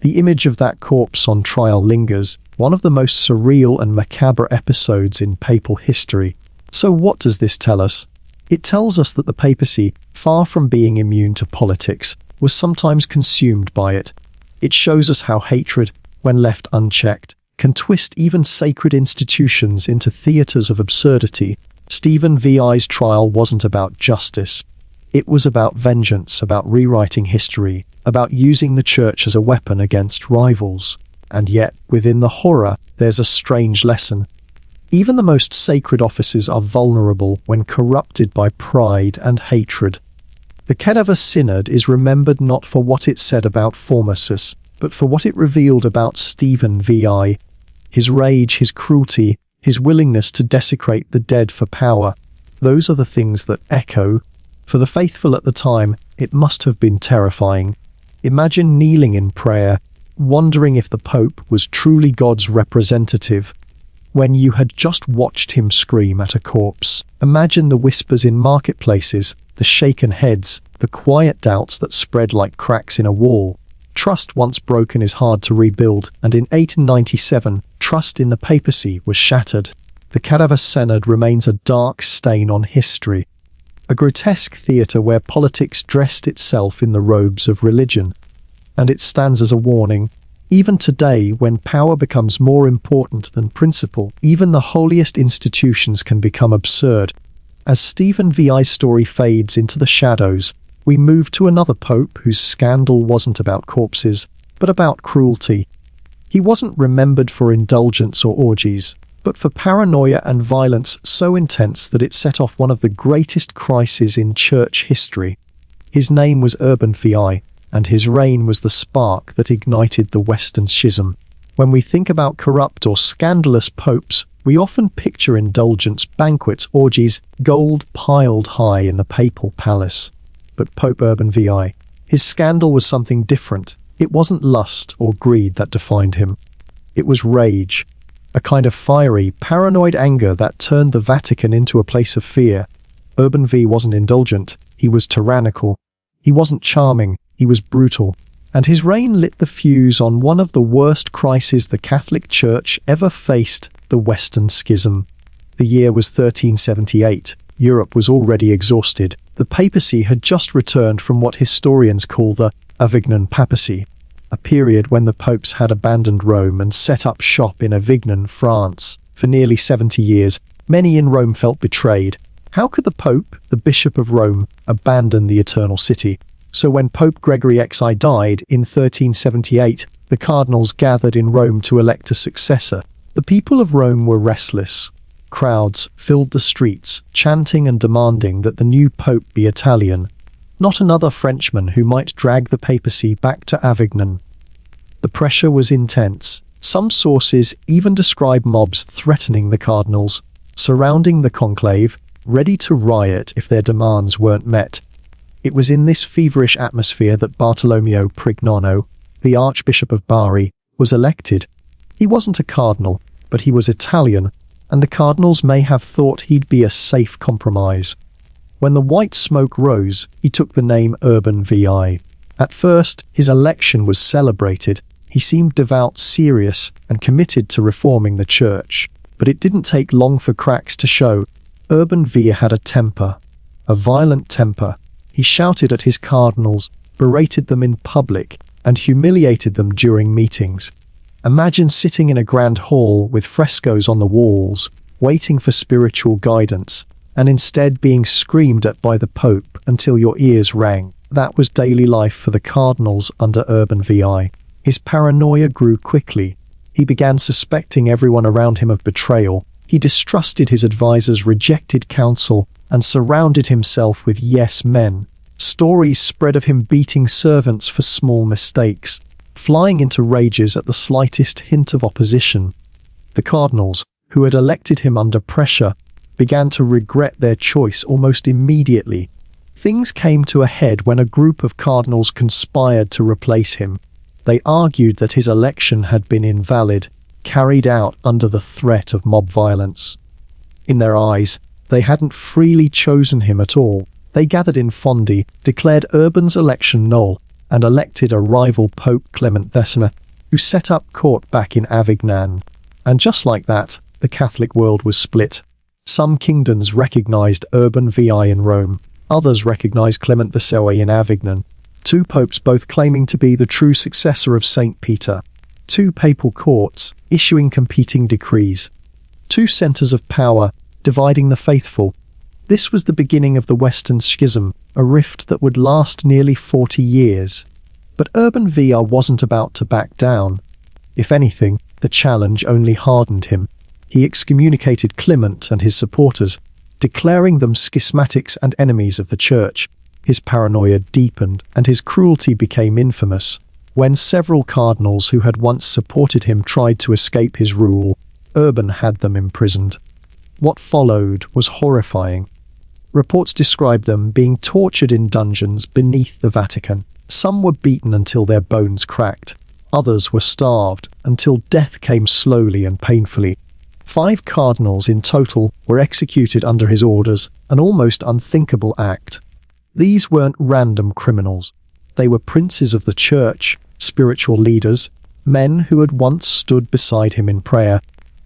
The image of that corpse on trial lingers, one of the most surreal and macabre episodes in papal history. So what does this tell us? It tells us that the papacy, far from being immune to politics, was sometimes consumed by it. It shows us how hatred, when left unchecked, can twist even sacred institutions into theatres of absurdity. Stephen VI's trial wasn't about justice. It was about vengeance, about rewriting history, about using the church as a weapon against rivals. And yet, within the horror, there's a strange lesson. Even the most sacred offices are vulnerable when corrupted by pride and hatred. The Cadaver Synod is remembered not for what it said about Formosus, but for what it revealed about Stephen VI. His rage, his cruelty, his willingness to desecrate the dead for power. Those are the things that echo. For the faithful at the time, it must have been terrifying. Imagine kneeling in prayer, wondering if the Pope was truly God's representative, when you had just watched him scream at a corpse. Imagine the whispers in marketplaces, the shaken heads, the quiet doubts that spread like cracks in a wall. Trust once broken is hard to rebuild, and in 1897, trust in the papacy was shattered. The Cadaver Synod remains a dark stain on history, a grotesque theatre where politics dressed itself in the robes of religion. And it stands as a warning. Even today, when power becomes more important than principle, even the holiest institutions can become absurd. As Stephen VI's story fades into the shadows, we move to another pope whose scandal wasn't about corpses, but about cruelty. He wasn't remembered for indulgence or orgies, but for paranoia and violence so intense that it set off one of the greatest crises in church history. His name was Urban VI, and his reign was the spark that ignited the Western Schism. When we think about corrupt or scandalous popes, we often picture indulgence, banquets, orgies, gold piled high in the papal palace. But Pope Urban VI, his scandal was something different. It wasn't lust or greed that defined him. It was rage, a kind of fiery, paranoid anger that turned the Vatican into a place of fear. Urban V wasn't indulgent, he was tyrannical. He wasn't charming, he was brutal. And his reign lit the fuse on one of the worst crises the Catholic Church ever faced, the Western Schism. The year was 1378. Europe was already exhausted. The papacy had just returned from what historians call the Avignon Papacy, a period when the popes had abandoned Rome and set up shop in Avignon, France. For nearly 70 years, many in Rome felt betrayed. How could the Pope, the Bishop of Rome, abandon the Eternal City? So when Pope Gregory XI died in 1378, the cardinals gathered in Rome to elect a successor. The people of Rome were restless. Crowds filled the streets, chanting and demanding that the new pope be Italian, not another Frenchman who might drag the papacy back to Avignon. The pressure was intense. Some sources even describe mobs threatening the cardinals, surrounding the conclave, ready to riot if their demands weren't met. It was in this feverish atmosphere that Bartolomeo Prignano, the Archbishop of Bari, was elected. He wasn't a cardinal, but he was Italian, and the cardinals may have thought he'd be a safe compromise. When the white smoke rose, he took the name Urban VI. At first, his election was celebrated. He seemed devout, serious, and committed to reforming the church. But it didn't take long for cracks to show. Urban VI had a temper, a violent temper. He shouted at his cardinals, berated them in public, and humiliated them during meetings. Imagine sitting in a grand hall with frescoes on the walls, waiting for spiritual guidance, and instead being screamed at by the Pope until your ears rang. That was daily life for the cardinals under Urban VI. His paranoia grew quickly. He began suspecting everyone around him of betrayal. He distrusted his advisors, rejected counsel, and surrounded himself with yes men. Stories spread of him beating servants for small mistakes, flying into rages at the slightest hint of opposition. The cardinals, who had elected him under pressure, began to regret their choice almost immediately. Things came to a head when a group of cardinals conspired to replace him. They argued that his election had been invalid, carried out under the threat of mob violence. In their eyes, they hadn't freely chosen him at all. They gathered in Fondi, declared Urban's election null, and elected a rival Pope Clement X, who set up court back in Avignon. And just like that, the Catholic world was split. Some kingdoms recognized Urban VI in Rome, others recognized Clement VI in Avignon. Two popes both claiming to be the true successor of St. Peter. Two papal courts issuing competing decrees. Two centers of power dividing the faithful. This was the beginning of the Western Schism, a rift that would last nearly 40 years. But Urban VI wasn't about to back down. If anything, the challenge only hardened him. He excommunicated Clement and his supporters, declaring them schismatics and enemies of the Church. His paranoia deepened, and his cruelty became infamous. When several cardinals who had once supported him tried to escape his rule, Urban had them imprisoned. What followed was horrifying. Reports describe them being tortured in dungeons beneath the Vatican. Some were beaten until their bones cracked. Others were starved until death came slowly and painfully. 5 cardinals in total were executed under his orders, an almost unthinkable act. These weren't random criminals. They were princes of the Church, spiritual leaders, men who had once stood beside him in prayer.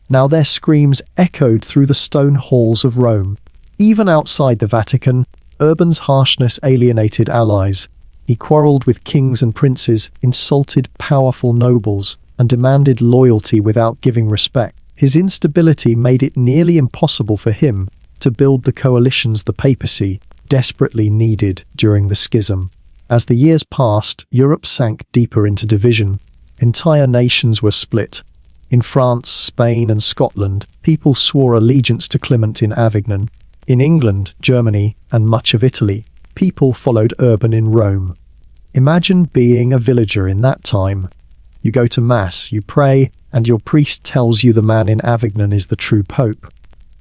Now their screams echoed through the stone halls of Rome. Even outside the Vatican, Urban's harshness alienated allies. He quarreled with kings and princes, insulted powerful nobles, and demanded loyalty without giving respect. His instability made it nearly impossible for him to build the coalitions the papacy desperately needed during the schism. As the years passed, Europe sank deeper into division. Entire nations were split. In France, Spain, and Scotland, people swore allegiance to Clement in Avignon. In England, Germany, and much of Italy, people followed Urban in Rome. Imagine being a villager in that time. You go to Mass, you pray, and your priest tells you the man in Avignon is the true pope.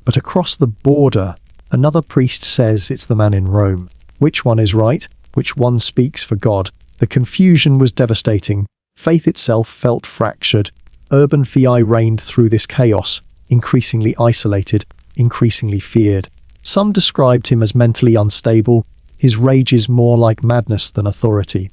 But across the border, another priest says it's the man in Rome. Which one is right? Which one speaks for God? The confusion was devastating. Faith itself felt fractured. Urban VI reigned through this chaos, increasingly isolated, increasingly feared. Some described him as mentally unstable, his rages more like madness than authority.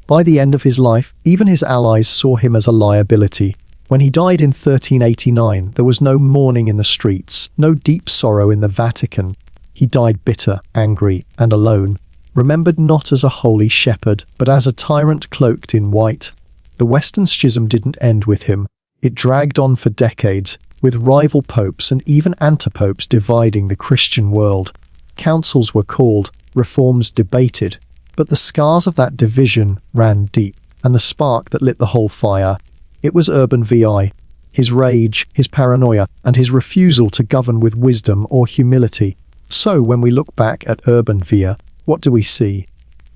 By the end of his life, even his allies saw him as a liability. When he died in 1389, there was no mourning in the streets, no deep sorrow in the Vatican. He died bitter, angry, and alone, remembered not as a holy shepherd, but as a tyrant cloaked in white. The Western Schism didn't end with him. It dragged on for decades, with rival popes and even antipopes dividing the Christian world. Councils were called, reforms debated, but the scars of that division ran deep, and the spark that lit the whole fire, it was Urban VI. His rage, his paranoia, and his refusal to govern with wisdom or humility. So when we look back at Urban VI, what do we see?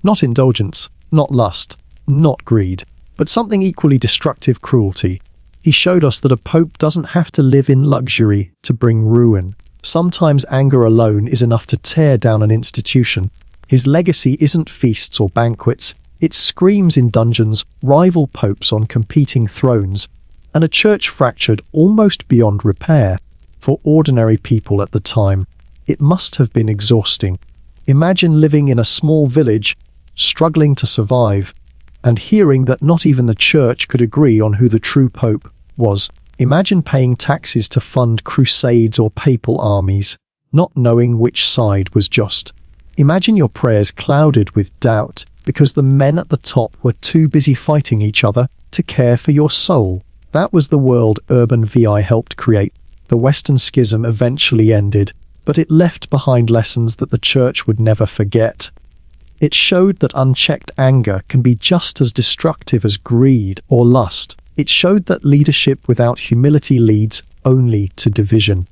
Not indulgence, not lust, not greed, but something equally destructive: cruelty. He showed us that a pope doesn't have to live in luxury to bring ruin. Sometimes anger alone is enough to tear down an institution. His legacy isn't feasts or banquets. It screams in dungeons, rival popes on competing thrones, and a church fractured almost beyond repair. For ordinary people at the time, it must have been exhausting. Imagine living in a small village, struggling to survive, and hearing that not even the church could agree on who the true pope was. Imagine paying taxes to fund crusades or papal armies, not knowing which side was just. Imagine your prayers clouded with doubt because the men at the top were too busy fighting each other to care for your soul. That was the world Urban VI helped create. The Western Schism eventually ended, but it left behind lessons that the church would never forget. It showed that unchecked anger can be just as destructive as greed or lust. It showed that leadership without humility leads only to division.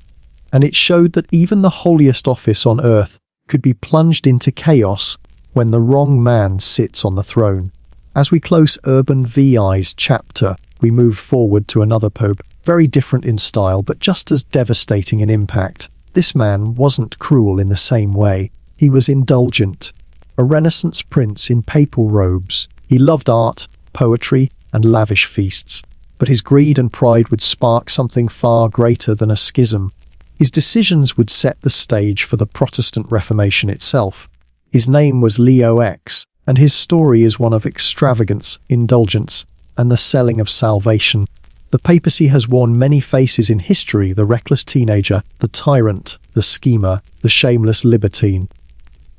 And it showed that even the holiest office on earth could be plunged into chaos when the wrong man sits on the throne. As we close Urban VI's chapter, we move forward to another pope, very different in style but just as devastating in impact. This man wasn't cruel in the same way. He was indulgent. A Renaissance prince in papal robes. He loved art, poetry, and lavish feasts. But his greed and pride would spark something far greater than a schism. His decisions would set the stage for the Protestant Reformation itself. His name was Leo X, and his story is one of extravagance, indulgence, and the selling of salvation. The papacy has worn many faces in history: the reckless teenager, the tyrant, the schemer, the shameless libertine.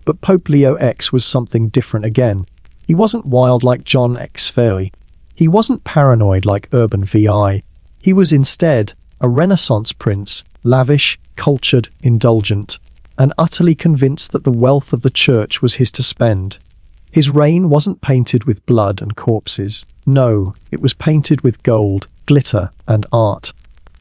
But Pope Leo X was something different again. He wasn't wild like John X. Fairley. He wasn't paranoid like Urban VI. He was instead a Renaissance prince, lavish, cultured, indulgent. and utterly convinced that the wealth of the church was his to spend. His reign wasn't painted with blood and corpses. No, it was painted with gold, glitter, and art.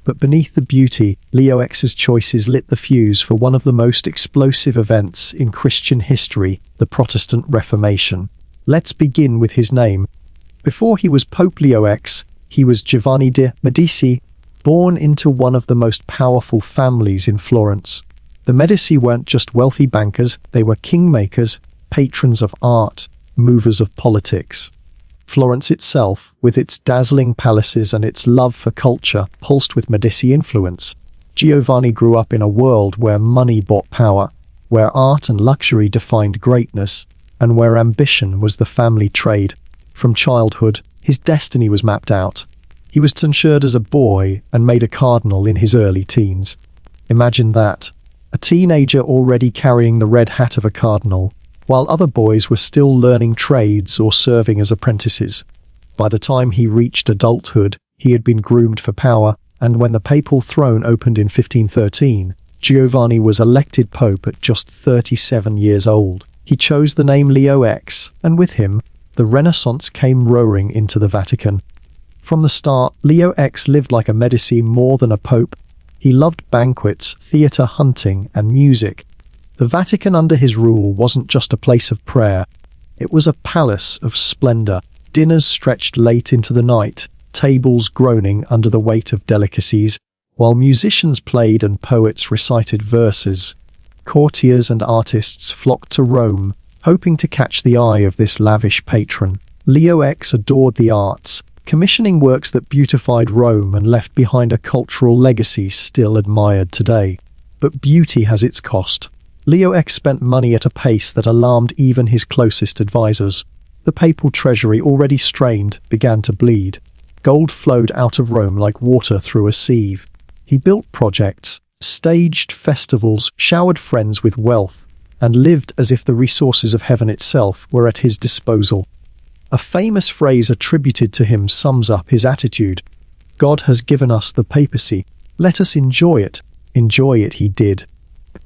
But beneath the beauty, Leo X's choices lit the fuse for one of the most explosive events in Christian history, the Protestant Reformation. Let's begin with his name. Before he was Pope Leo X, he was Giovanni de' Medici, born into one of the most powerful families in Florence. The Medici weren't just wealthy bankers, they were kingmakers, patrons of art, movers of politics. Florence itself, with its dazzling palaces and its love for culture, pulsed with Medici influence. Giovanni grew up in a world where money bought power, where art and luxury defined greatness, and where ambition was the family trade. From childhood, his destiny was mapped out. He was tonsured as a boy and made a cardinal in his early teens. Imagine that, a teenager already carrying the red hat of a cardinal, while other boys were still learning trades or serving as apprentices. By the time he reached adulthood, he had been groomed for power, and when the papal throne opened in 1513, Giovanni was elected pope at just 37 years old. He chose the name Leo X, and with him, the Renaissance came roaring into the Vatican. From the start, Leo X lived like a Medici more than a pope. He loved banquets, theatre, hunting, and music. The Vatican under his rule wasn't just a place of prayer. It was a palace of splendor. Dinners stretched late into the night, tables groaning under the weight of delicacies, while musicians played and poets recited verses. Courtiers and artists flocked to Rome, hoping to catch the eye of this lavish patron. Leo X adored the arts, commissioning works that beautified Rome and left behind a cultural legacy still admired today. But beauty has its cost. Leo X spent money at a pace that alarmed even his closest advisors. The papal treasury, already strained, began to bleed. Gold flowed out of Rome like water through a sieve. He built projects, staged festivals, showered friends with wealth, and lived as if the resources of heaven itself were at his disposal. A famous phrase attributed to him sums up his attitude. God has given us the papacy. Let us enjoy it. Enjoy it he did.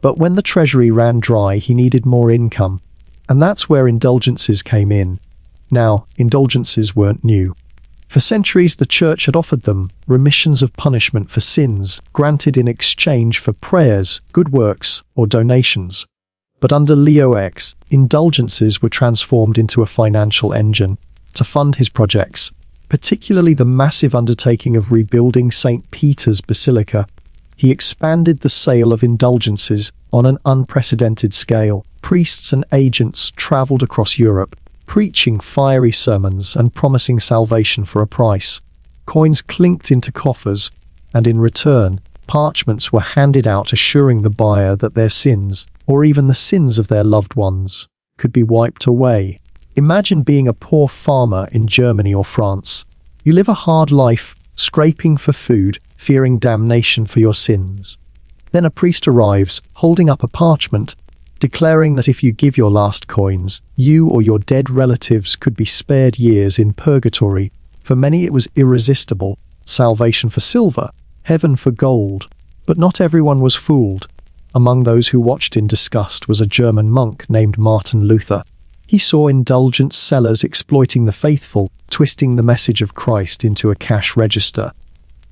But when the treasury ran dry, he needed more income. And that's where indulgences came in. Now, indulgences weren't new. For centuries, the church had offered them remissions of punishment for sins, granted in exchange for prayers, good works, or donations. But under Leo X, indulgences were transformed into a financial engine to fund his projects, particularly the massive undertaking of rebuilding St. Peter's Basilica. He expanded the sale of indulgences on an unprecedented scale. Priests and agents traveled across Europe, preaching fiery sermons and promising salvation for a price. Coins clinked into coffers, and in return, parchments were handed out assuring the buyer that their sins, or even the sins of their loved ones, could be wiped away. Imagine being a poor farmer in Germany or France. You live a hard life, scraping for food, fearing damnation for your sins. Then a priest arrives, holding up a parchment, declaring that if you give your last coins, you or your dead relatives could be spared years in purgatory. For many it was irresistible, salvation for silver, heaven for gold. But not everyone was fooled. Among those who watched in disgust was a German monk named Martin Luther. He saw indulgence sellers exploiting the faithful, twisting the message of Christ into a cash register.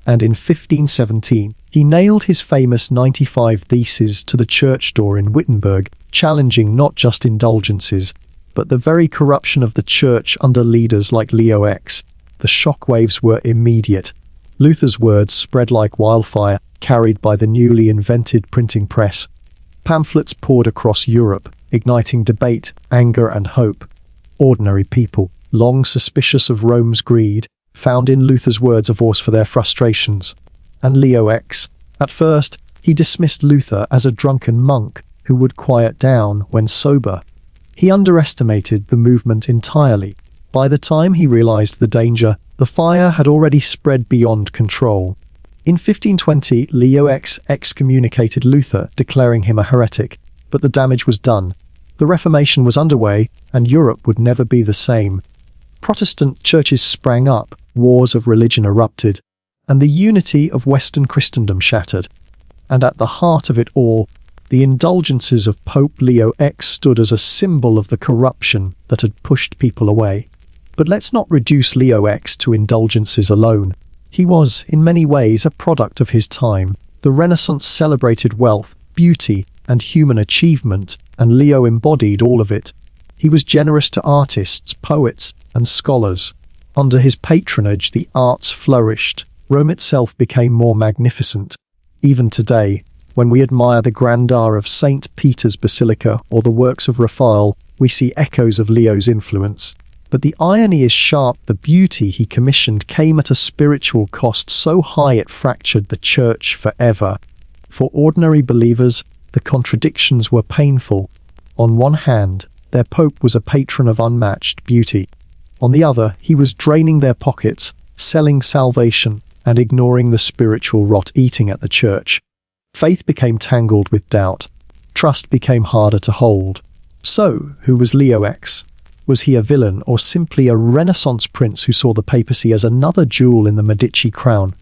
And in 1517, he nailed his famous 95 Theses to the church door in Wittenberg, challenging not just indulgences, but the very corruption of the church under leaders like Leo X. The shockwaves were immediate. Luther's words spread like wildfire, carried by the newly invented printing press. Pamphlets poured across Europe, igniting debate, anger, and hope. Ordinary people, long suspicious of Rome's greed, found in Luther's words a voice for their frustrations. And Leo X, at first, he dismissed Luther as a drunken monk who would quiet down when sober. He underestimated the movement entirely. By the time he realized the danger, the fire had already spread beyond control. In 1520, Leo X excommunicated Luther, declaring him a heretic, but the damage was done. The Reformation was underway, and Europe would never be the same. Protestant churches sprang up, wars of religion erupted, and the unity of Western Christendom shattered. And at the heart of it all, The indulgences of Pope Leo X stood as a symbol of the corruption that had pushed people away. But let's not reduce Leo X to indulgences alone. He was, in many ways, a product of his time. The Renaissance celebrated wealth, beauty, and human achievement, and Leo embodied all of it. He was generous to artists, poets, and scholars. Under his patronage, the arts flourished. Rome itself became more magnificent. Even today, when we admire the grandeur of St. Peter's Basilica or the works of Raphael, we see echoes of Leo's influence. But the irony is sharp. The beauty he commissioned came at a spiritual cost so high it fractured the church forever. For ordinary believers, the contradictions were painful. On one hand, their pope was a patron of unmatched beauty. On the other, he was draining their pockets, selling salvation, and ignoring the spiritual rot eating at the church. Faith became tangled with doubt. Trust became harder to hold. So, who was Leo X? Was he a villain or simply a Renaissance prince who saw the papacy as another jewel in the Medici crown?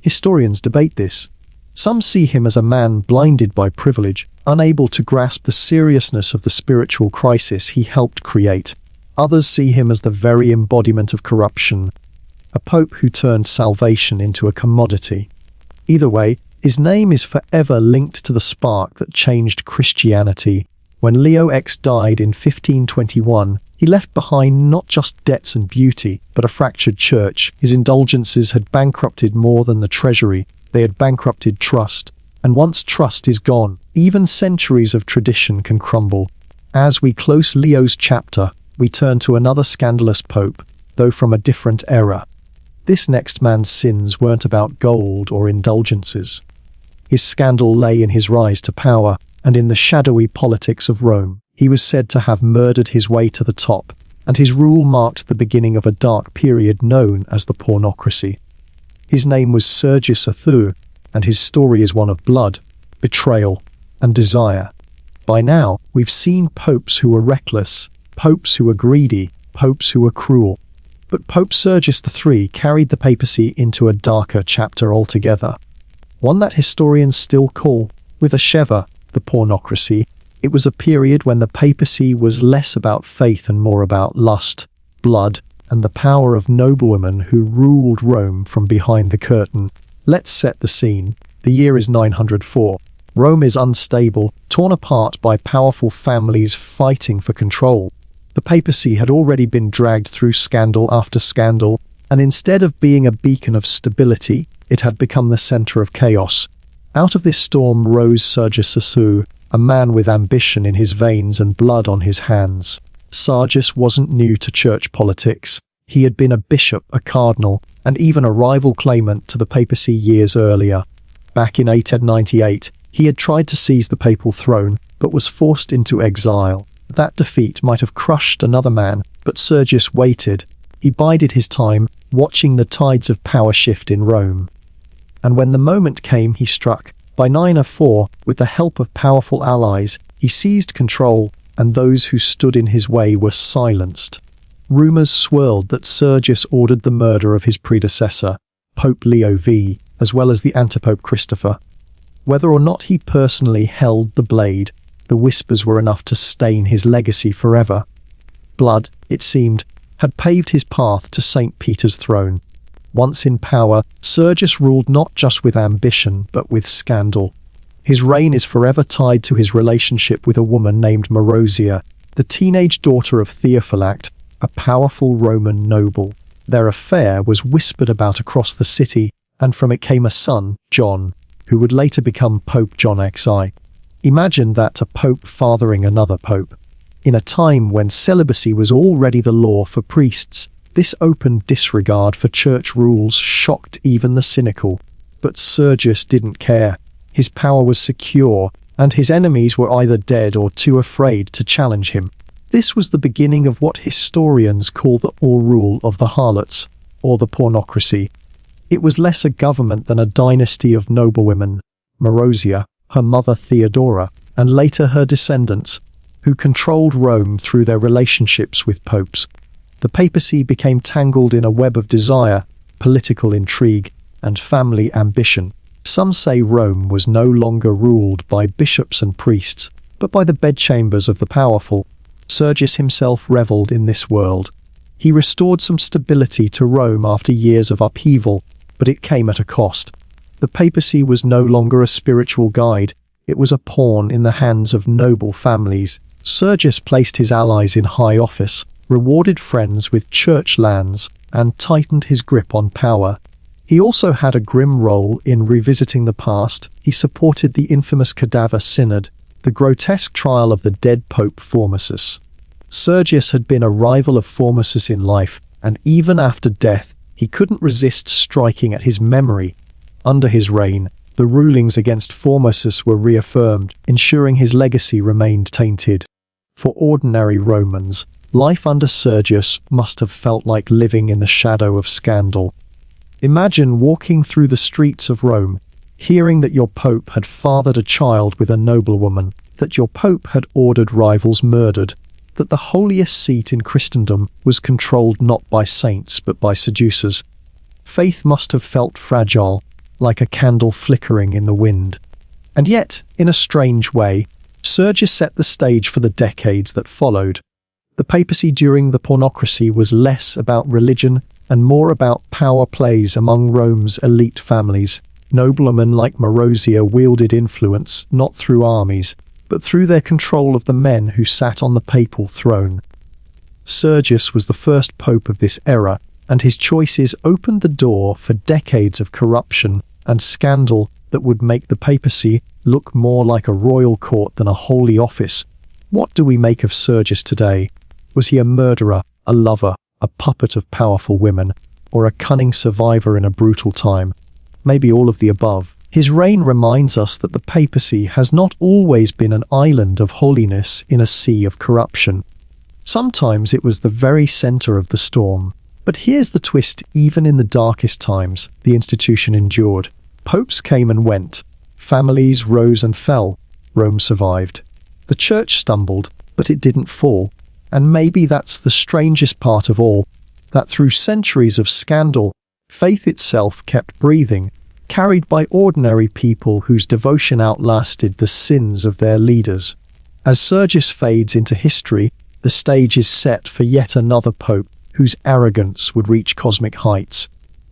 Historians debate this. Some see him as a man blinded by privilege, unable to grasp the seriousness of the spiritual crisis he helped create. Others see him as the very embodiment of corruption, a pope who turned salvation into a commodity. Either way, his name is forever linked to the spark that changed Christianity. When Leo X died in 1521, he left behind not just debts and beauty, but a fractured church. His indulgences had bankrupted more than the treasury. They had bankrupted trust. And once trust is gone, even centuries of tradition can crumble. As we close Leo's chapter, we turn to another scandalous pope, though from a different era. This next man's sins weren't about gold or indulgences. His scandal lay in his rise to power and in the shadowy politics of Rome. He was said to have murdered his way to the top, and his rule marked the beginning of a dark period known as the pornocracy. His name was Sergius Atheu, and his story is one of blood, betrayal, and desire. By now, we've seen popes who were reckless, popes who were greedy, popes who were cruel. But Pope Sergius III carried the papacy into a darker chapter altogether. One that historians still call, with a shiver, the pornocracy. It was a period when the papacy was less about faith and more about lust, blood, and the power of noblewomen who ruled Rome from behind the curtain. Let's set the scene. The year is 904. Rome is unstable, torn apart by powerful families fighting for control. The papacy had already been dragged through scandal after scandal, and instead of being a beacon of stability, it had become the center of chaos. Out of this storm rose Sergius Atheu, a man with ambition in his veins and blood on his hands. Sergius wasn't new to church politics. He had been a bishop, a cardinal, and even a rival claimant to the papacy years earlier. Back in 898, he had tried to seize the papal throne, but was forced into exile. That defeat might have crushed another man, but Sergius waited. He bided his time, watching the tides of power shift in Rome. And when the moment came, he struck. By 904, with the help of powerful allies, he seized control, and those who stood in his way were silenced. Rumors swirled that Sergius ordered the murder of his predecessor, Pope Leo V, as well as the antipope Christopher. Whether or not he personally held the blade, the whispers were enough to stain his legacy forever. Blood, it seemed, had paved his path to St. Peter's throne. Once in power, Sergius ruled not just with ambition, but with scandal. His reign is forever tied to his relationship with a woman named Marozia, the teenage daughter of Theophylact, a powerful Roman noble. Their affair was whispered about across the city, and from it came a son, John, who would later become Pope John XI. Imagine that, a pope fathering another pope. In a time when celibacy was already the law for priests, this open disregard for church rules shocked even the cynical. But Sergius didn't care. His power was secure, and his enemies were either dead or too afraid to challenge him. This was the beginning of what historians call the all-rule of the harlots, or the pornocracy. It was less a government than a dynasty of noblewomen, Marozia, her mother Theodora, and later her descendants, who controlled Rome through their relationships with popes. The papacy became tangled in a web of desire, political intrigue, and family ambition. Some say Rome was no longer ruled by bishops and priests, but by the bedchambers of the powerful. Sergius himself revelled in this world. He restored some stability to Rome after years of upheaval, but it came at a cost. The papacy was no longer a spiritual guide, it was a pawn in the hands of noble families. Sergius placed his allies in high office, rewarded friends with church lands, and tightened his grip on power. He also had a grim role in revisiting the past. He supported the infamous Cadaver Synod, the grotesque trial of the dead Pope Formosus. Sergius had been a rival of Formosus in life, and even after death, he couldn't resist striking at his memory. Under his reign, the rulings against Formosus were reaffirmed, ensuring his legacy remained tainted. For ordinary Romans, life under Sergius must have felt like living in the shadow of scandal. Imagine walking through the streets of Rome, hearing that your pope had fathered a child with a noblewoman, that your pope had ordered rivals murdered, that the holiest seat in Christendom was controlled not by saints but by seducers. Faith must have felt fragile, like a candle flickering in the wind. And yet, in a strange way, Sergius set the stage for the decades that followed. The papacy during the pornocracy was less about religion and more about power plays among Rome's elite families. Noblemen like Marozia wielded influence not through armies, but through their control of the men who sat on the papal throne. Sergius was the first pope of this era, and his choices opened the door for decades of corruption and scandal that would make the papacy look more like a royal court than a holy office. What do we make of Sergius today? Was he a murderer, a lover, a puppet of powerful women, or a cunning survivor in a brutal time? Maybe all of the above. His reign reminds us that the papacy has not always been an island of holiness in a sea of corruption. Sometimes it was the very center of the storm. But here's the twist: even in the darkest times, the institution endured. Popes came and went. Families rose and fell. Rome survived. The church stumbled, but it didn't fall. And maybe that's the strangest part of all, that through centuries of scandal, faith itself kept breathing, carried by ordinary people whose devotion outlasted the sins of their leaders. As Sergius fades into history, the stage is set for yet another pope whose arrogance would reach cosmic heights.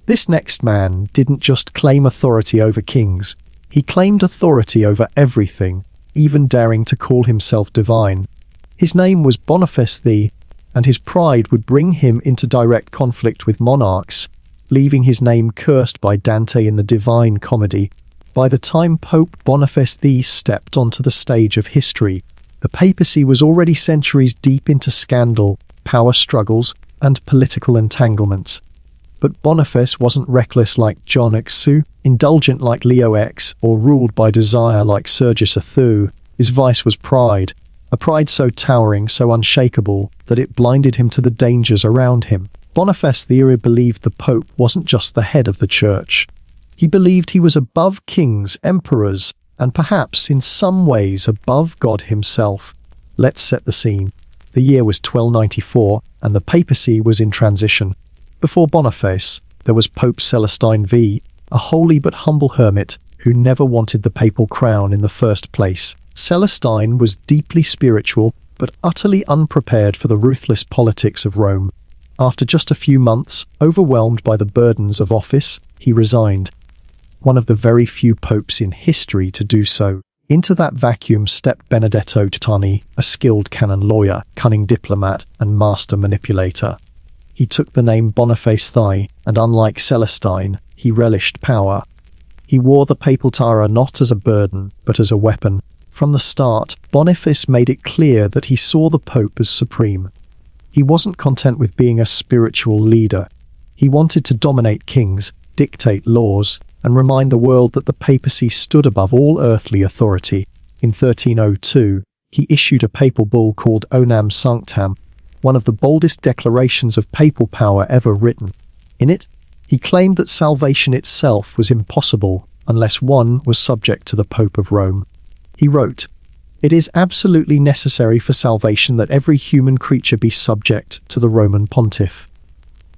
This next man didn't just claim authority over kings, he claimed authority over everything, even daring to call himself divine. His name was Boniface I, and his pride would bring him into direct conflict with monarchs, leaving his name cursed by Dante in the Divine Comedy. By the time Pope Boniface I stepped onto the stage of history, the papacy was already centuries deep into scandal, power struggles, and political entanglements. But Boniface wasn't reckless like John X, indulgent like Leo X, or ruled by desire like Sergius II. His vice was pride, a pride so towering, so unshakable, that it blinded him to the dangers around him. Boniface I believed the Pope wasn't just the head of the church. He believed he was above kings, emperors, and perhaps in some ways above God himself. Let's set the scene. The year was 1294, and the papacy was in transition. Before Boniface, there was Pope Celestine V, a holy but humble hermit who never wanted the papal crown in the first place. Celestine was deeply spiritual, but utterly unprepared for the ruthless politics of Rome. After just a few months, overwhelmed by the burdens of office, he resigned. One of the very few popes in history to do so. Into that vacuum stepped Benedetto Tani, a skilled canon lawyer, cunning diplomat, and master manipulator. He took the name Boniface I, and unlike Celestine, he relished power. He wore the papal tiara not as a burden, but as a weapon. From the start, Boniface made it clear that he saw the Pope as supreme. He wasn't content with being a spiritual leader. He wanted to dominate kings, dictate laws, and remind the world that the papacy stood above all earthly authority. In 1302, he issued a papal bull called Onam Sanctam, one of the boldest declarations of papal power ever written. In it, he claimed that salvation itself was impossible unless one was subject to the Pope of Rome. He wrote, "It is absolutely necessary for salvation that every human creature be subject to the Roman pontiff."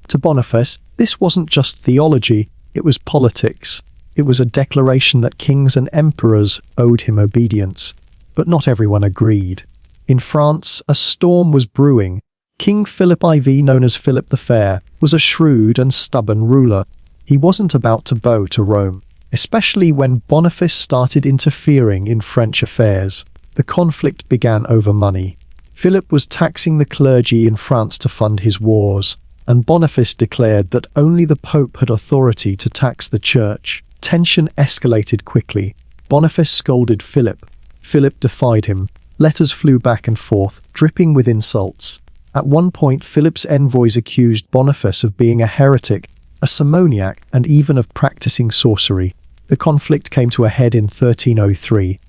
To Boniface, this wasn't just theology, it was politics. It was a declaration that kings and emperors owed him obedience, but not everyone agreed. In France, a storm was brewing. King Philip IV, known as Philip the Fair, was a shrewd and stubborn ruler. He wasn't about to bow to Rome, especially when Boniface started interfering in French affairs. The conflict began over money. Philip was taxing the clergy in France to fund his wars, and Boniface declared that only the Pope had authority to tax the church. Tension escalated quickly. Boniface scolded Philip. Philip defied him. Letters flew back and forth, dripping with insults. At one point, Philip's envoys accused Boniface of being a heretic, a simoniac, and even of practicing sorcery. The conflict came to a head in 1303.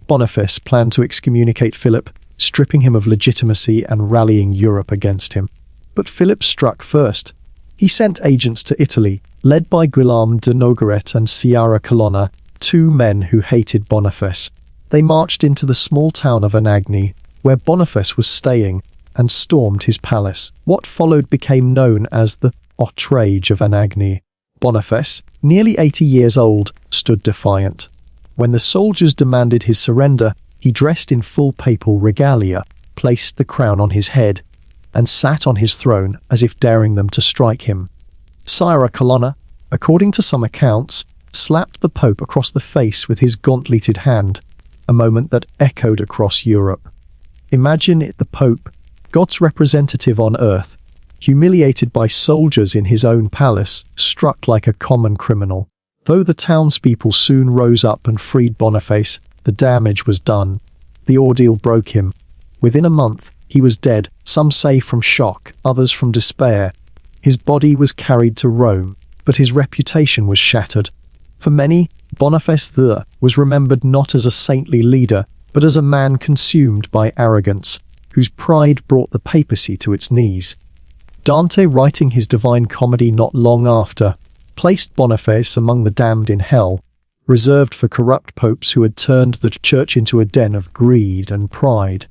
Boniface planned to excommunicate Philip, stripping him of legitimacy and rallying Europe against him. But Philip struck first. He sent agents to Italy, led by Guillaume de Nogaret and Sciarra Colonna, two men who hated Boniface. They marched into the small town of Anagni, where Boniface was staying, and stormed his palace. What followed became known as the outrage of Anagni. Boniface, nearly 80 years old, stood defiant. When the soldiers demanded his surrender, he dressed in full papal regalia, placed the crown on his head, and sat on his throne as if daring them to strike him. Sciarra Colonna, according to some accounts, slapped the Pope across the face with his gauntleted hand, a moment that echoed across Europe. Imagine it, the Pope, God's representative on earth, humiliated by soldiers in his own palace, struck like a common criminal. Though the townspeople soon rose up and freed Boniface, the damage was done. The ordeal broke him. Within a month, he was dead, some say from shock, others from despair. His body was carried to Rome, but his reputation was shattered. For many, Boniface II was remembered not as a saintly leader, but as a man consumed by arrogance, whose pride brought the papacy to its knees. Dante, writing his Divine Comedy not long after, placed Boniface among the damned in hell, reserved for corrupt popes who had turned the church into a den of greed and pride.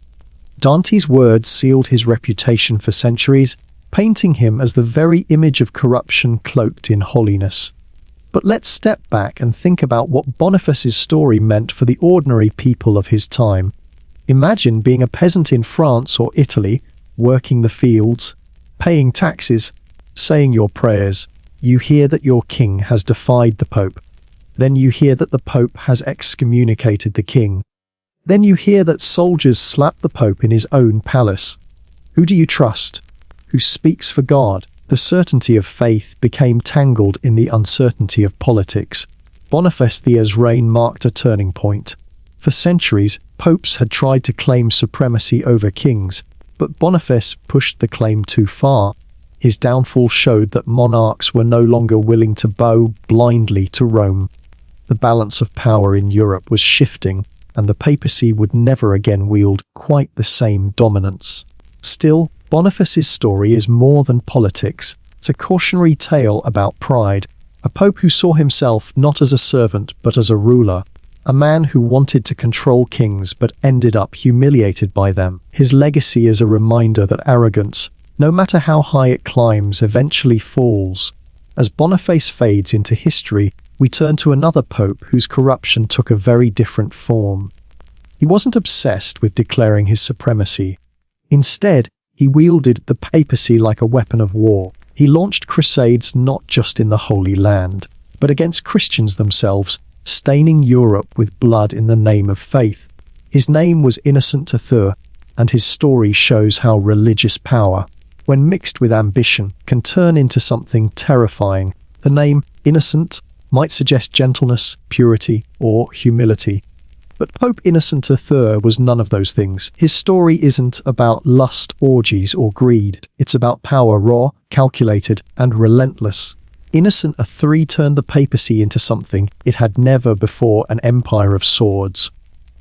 Dante's words sealed his reputation for centuries, painting him as the very image of corruption cloaked in holiness. But let's step back and think about what Boniface's story meant for the ordinary people of his time. Imagine being a peasant in France or Italy, working the fields, paying taxes, saying your prayers. You hear that your king has defied the Pope. Then you hear that the Pope has excommunicated the king. Then you hear that soldiers slap the Pope in his own palace. Who do you trust? Who speaks for God? The certainty of faith became tangled in the uncertainty of politics. Boniface II's reign marked a turning point. For centuries, popes had tried to claim supremacy over kings, but Boniface pushed the claim too far. His downfall showed that monarchs were no longer willing to bow blindly to Rome. The balance of power in Europe was shifting, and the papacy would never again wield quite the same dominance. Still, Boniface's story is more than politics. It's a cautionary tale about pride, a pope who saw himself not as a servant but as a ruler, a man who wanted to control kings but ended up humiliated by them. His legacy is a reminder that arrogance, no matter how high it climbs, eventually falls. As Boniface fades into history, we turn to another pope whose corruption took a very different form. He wasn't obsessed with declaring his supremacy. Instead, he wielded the papacy like a weapon of war. He launched crusades not just in the Holy Land, but against Christians themselves, staining Europe with blood in the name of faith. His name was Innocent III, and his story shows how religious power, when mixed with ambition, can turn into something terrifying. The name Innocent might suggest gentleness, purity, or humility. But Pope Innocent III was none of those things. His story isn't about lust, orgies, or greed. It's about power, raw, calculated, and relentless. Innocent III turned the papacy into something it had never before, an empire of swords.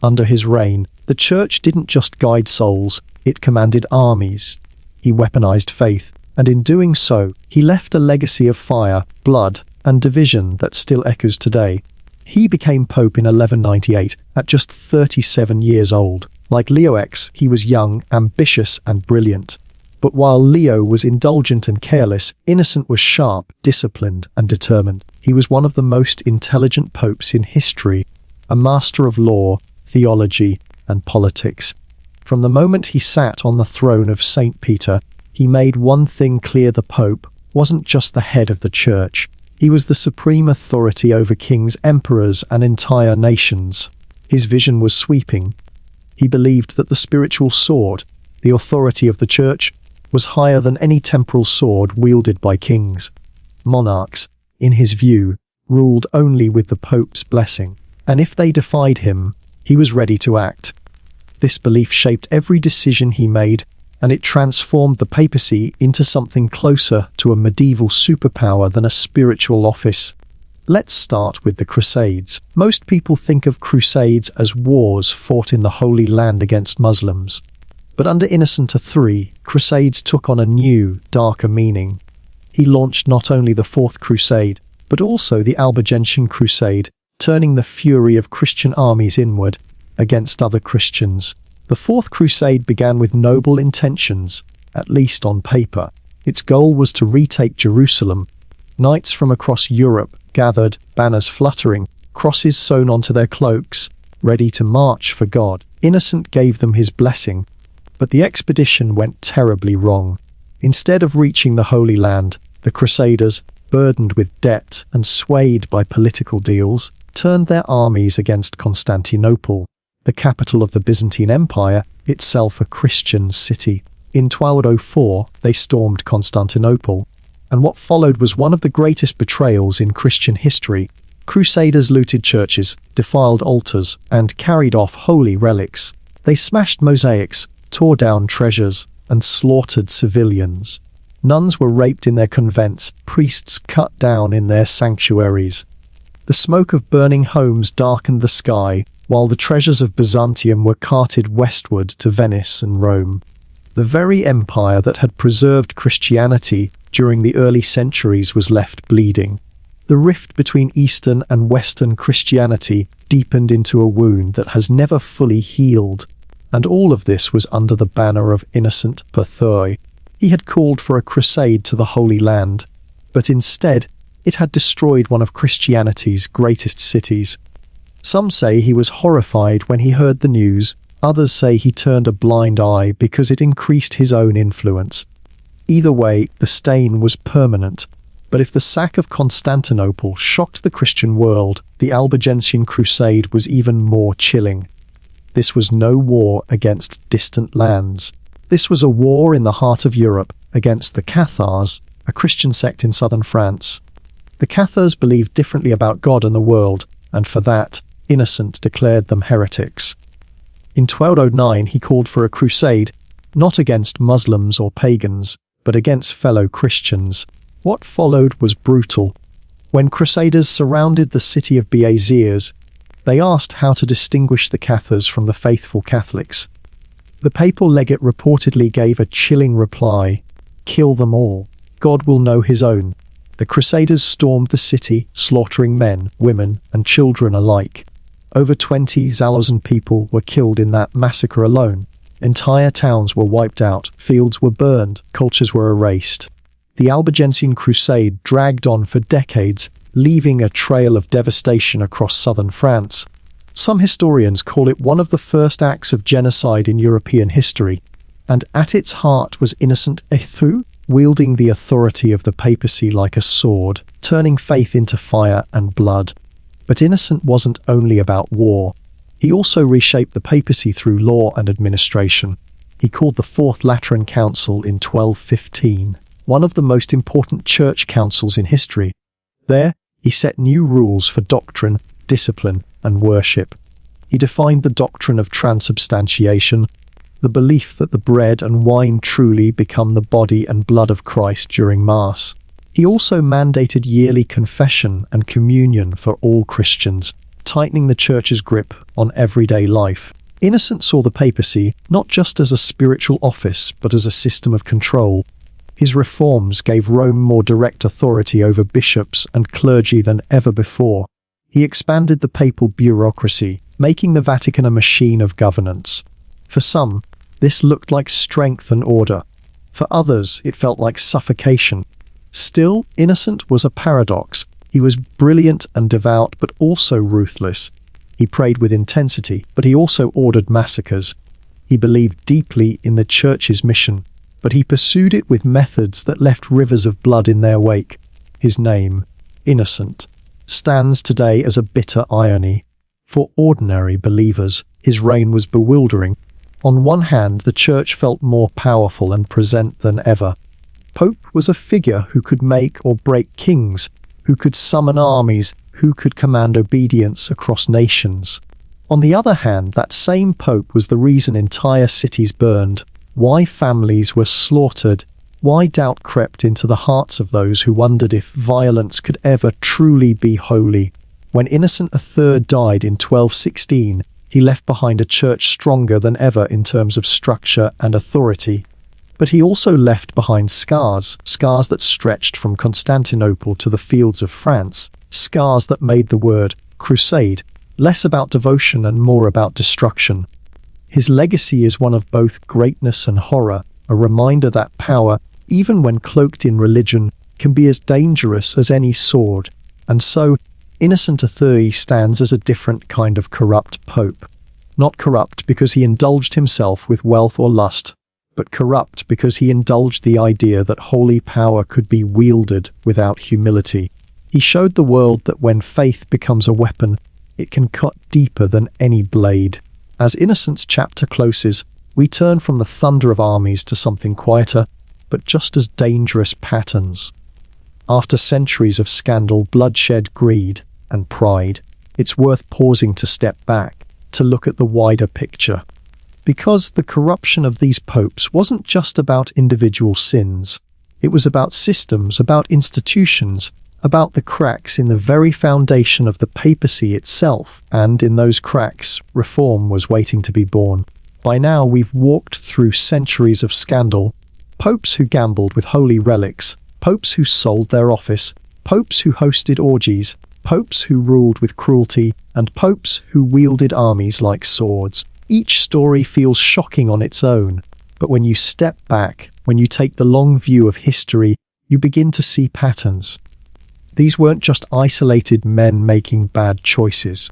Under his reign, the church didn't just guide souls, it commanded armies. He weaponized faith, and in doing so, he left a legacy of fire, blood, and division that still echoes today. He became Pope in 1198, at just 37 years old. Like Leo X, he was young, ambitious, and brilliant. But while Leo was indulgent and careless, Innocent was sharp, disciplined, and determined. He was one of the most intelligent popes in history, a master of law, theology, and politics. From the moment he sat on the throne of St. Peter, he made one thing clear: the Pope wasn't just the head of the Church. He was the supreme authority over kings, emperors, and entire nations. His vision was sweeping. He believed that the spiritual sword, the authority of the Church, was higher than any temporal sword wielded by kings. Monarchs, in his view, ruled only with the Pope's blessing, and if they defied him, he was ready to act. This belief shaped every decision he made, and it transformed the papacy into something closer to a medieval superpower than a spiritual office. Let's start with the Crusades. Most people think of crusades as wars fought in the Holy Land against Muslims. But under Innocent III, crusades took on a new, darker meaning. He launched not only the Fourth Crusade, but also the Albigensian Crusade, turning the fury of Christian armies inward against other Christians. The Fourth Crusade began with noble intentions, at least on paper. Its goal was to retake Jerusalem. Knights from across Europe gathered, banners fluttering, crosses sewn onto their cloaks, ready to march for God. Innocent gave them his blessing, but the expedition went terribly wrong. Instead of reaching the Holy Land, the Crusaders, burdened with debt and swayed by political deals, turned their armies against Constantinople, the capital of the Byzantine Empire, itself a Christian city. In 1204, they stormed Constantinople, and what followed was one of the greatest betrayals in Christian history. Crusaders looted churches, defiled altars, and carried off holy relics. They smashed mosaics, tore down treasures, and slaughtered civilians. Nuns were raped in their convents, priests cut down in their sanctuaries. The smoke of burning homes darkened the sky, while the treasures of Byzantium were carted westward to Venice and Rome. The very empire that had preserved Christianity during the early centuries was left bleeding. The rift between Eastern and Western Christianity deepened into a wound that has never fully healed. And all of this was under the banner of Innocent III. He had called for a crusade to the Holy Land, but instead, it had destroyed one of Christianity's greatest cities. Some say he was horrified when he heard the news, others say he turned a blind eye because it increased his own influence. Either way, the stain was permanent. But if the sack of Constantinople shocked the Christian world, the Albigensian Crusade was even more chilling. This was no war against distant lands. This was a war in the heart of Europe against the Cathars, a Christian sect in southern France. The Cathars believed differently about God and the world, and for that, Innocent declared them heretics. In 1209 he called for a crusade, not against Muslims or pagans, but against fellow Christians. What followed was brutal. When crusaders surrounded the city of Béziers, they asked how to distinguish the Cathars from the faithful Catholics. The papal legate reportedly gave a chilling reply: "Kill them all. God will know his own." The crusaders stormed the city, slaughtering men, women, and children alike. Over 20,000 people were killed in that massacre alone. Entire towns were wiped out, fields were burned, cultures were erased. The Albigensian Crusade dragged on for decades, leaving a trail of devastation across southern France. Some historians call it one of the first acts of genocide in European history, and at its heart was Innocent III, wielding the authority of the papacy like a sword, turning faith into fire and blood. But Innocent wasn't only about war. He also reshaped the papacy through law and administration. He called the Fourth Lateran Council in 1215, one of the most important church councils in history. There, he set new rules for doctrine, discipline, and worship. He defined the doctrine of transubstantiation, the belief that the bread and wine truly become the body and blood of Christ during Mass. He also mandated yearly confession and communion for all Christians, tightening the Church's grip on everyday life. Innocent saw the papacy not just as a spiritual office, but as a system of control. His reforms gave Rome more direct authority over bishops and clergy than ever before. He expanded the papal bureaucracy, making the Vatican a machine of governance. For some, this looked like strength and order. For others, it felt like suffocation. Still, Innocent was a paradox. He was brilliant and devout, but also ruthless. He prayed with intensity, but he also ordered massacres. He believed deeply in the Church's mission, but he pursued it with methods that left rivers of blood in their wake. His name, Innocent, stands today as a bitter irony. For ordinary believers, his reign was bewildering. On one hand, the Church felt more powerful and present than ever. Pope was a figure who could make or break kings, who could summon armies, who could command obedience across nations. On the other hand, that same Pope was the reason entire cities burned, why families were slaughtered, why doubt crept into the hearts of those who wondered if violence could ever truly be holy. When Innocent III died in 1216, he left behind a church stronger than ever in terms of structure and authority. But he also left behind scars that stretched from Constantinople to the fields of France, scars that made the word crusade less about devotion and more about destruction. His legacy is one of both greatness and horror, a reminder that power, even when cloaked in religion, can be as dangerous as any sword. And so, Innocent III stands as a different kind of corrupt pope. Not corrupt because he indulged himself with wealth or lust, but corrupt because he indulged the idea that holy power could be wielded without humility. He showed the world that when faith becomes a weapon, it can cut deeper than any blade. As Innocent's chapter closes, we turn from the thunder of armies to something quieter, but just as dangerous patterns. After centuries of scandal, bloodshed, greed, and pride, it's worth pausing to step back, to look at the wider picture. Because the corruption of these popes wasn't just about individual sins. It was about systems, about institutions, about the cracks in the very foundation of the papacy itself. And in those cracks, reform was waiting to be born. By now, we've walked through centuries of scandal. Popes who gambled with holy relics, popes who sold their office, popes who hosted orgies, popes who ruled with cruelty, and popes who wielded armies like swords. Each story feels shocking on its own, but when you step back, when you take the long view of history, you begin to see patterns. These weren't just isolated men making bad choices.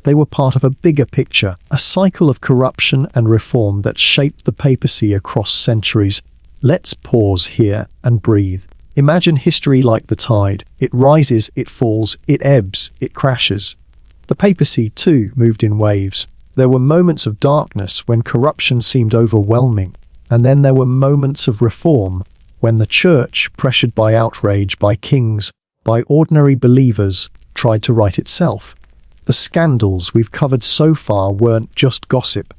They were part of a bigger picture, a cycle of corruption and reform that shaped the papacy across centuries. Let's pause here and breathe. Imagine history like the tide. It rises, it falls, it ebbs, it crashes. The papacy, too, moved in waves. There were moments of darkness when corruption seemed overwhelming, and then there were moments of reform when the church, pressured by outrage, by kings, by ordinary believers, tried to right itself. The scandals we've covered so far weren't just gossip.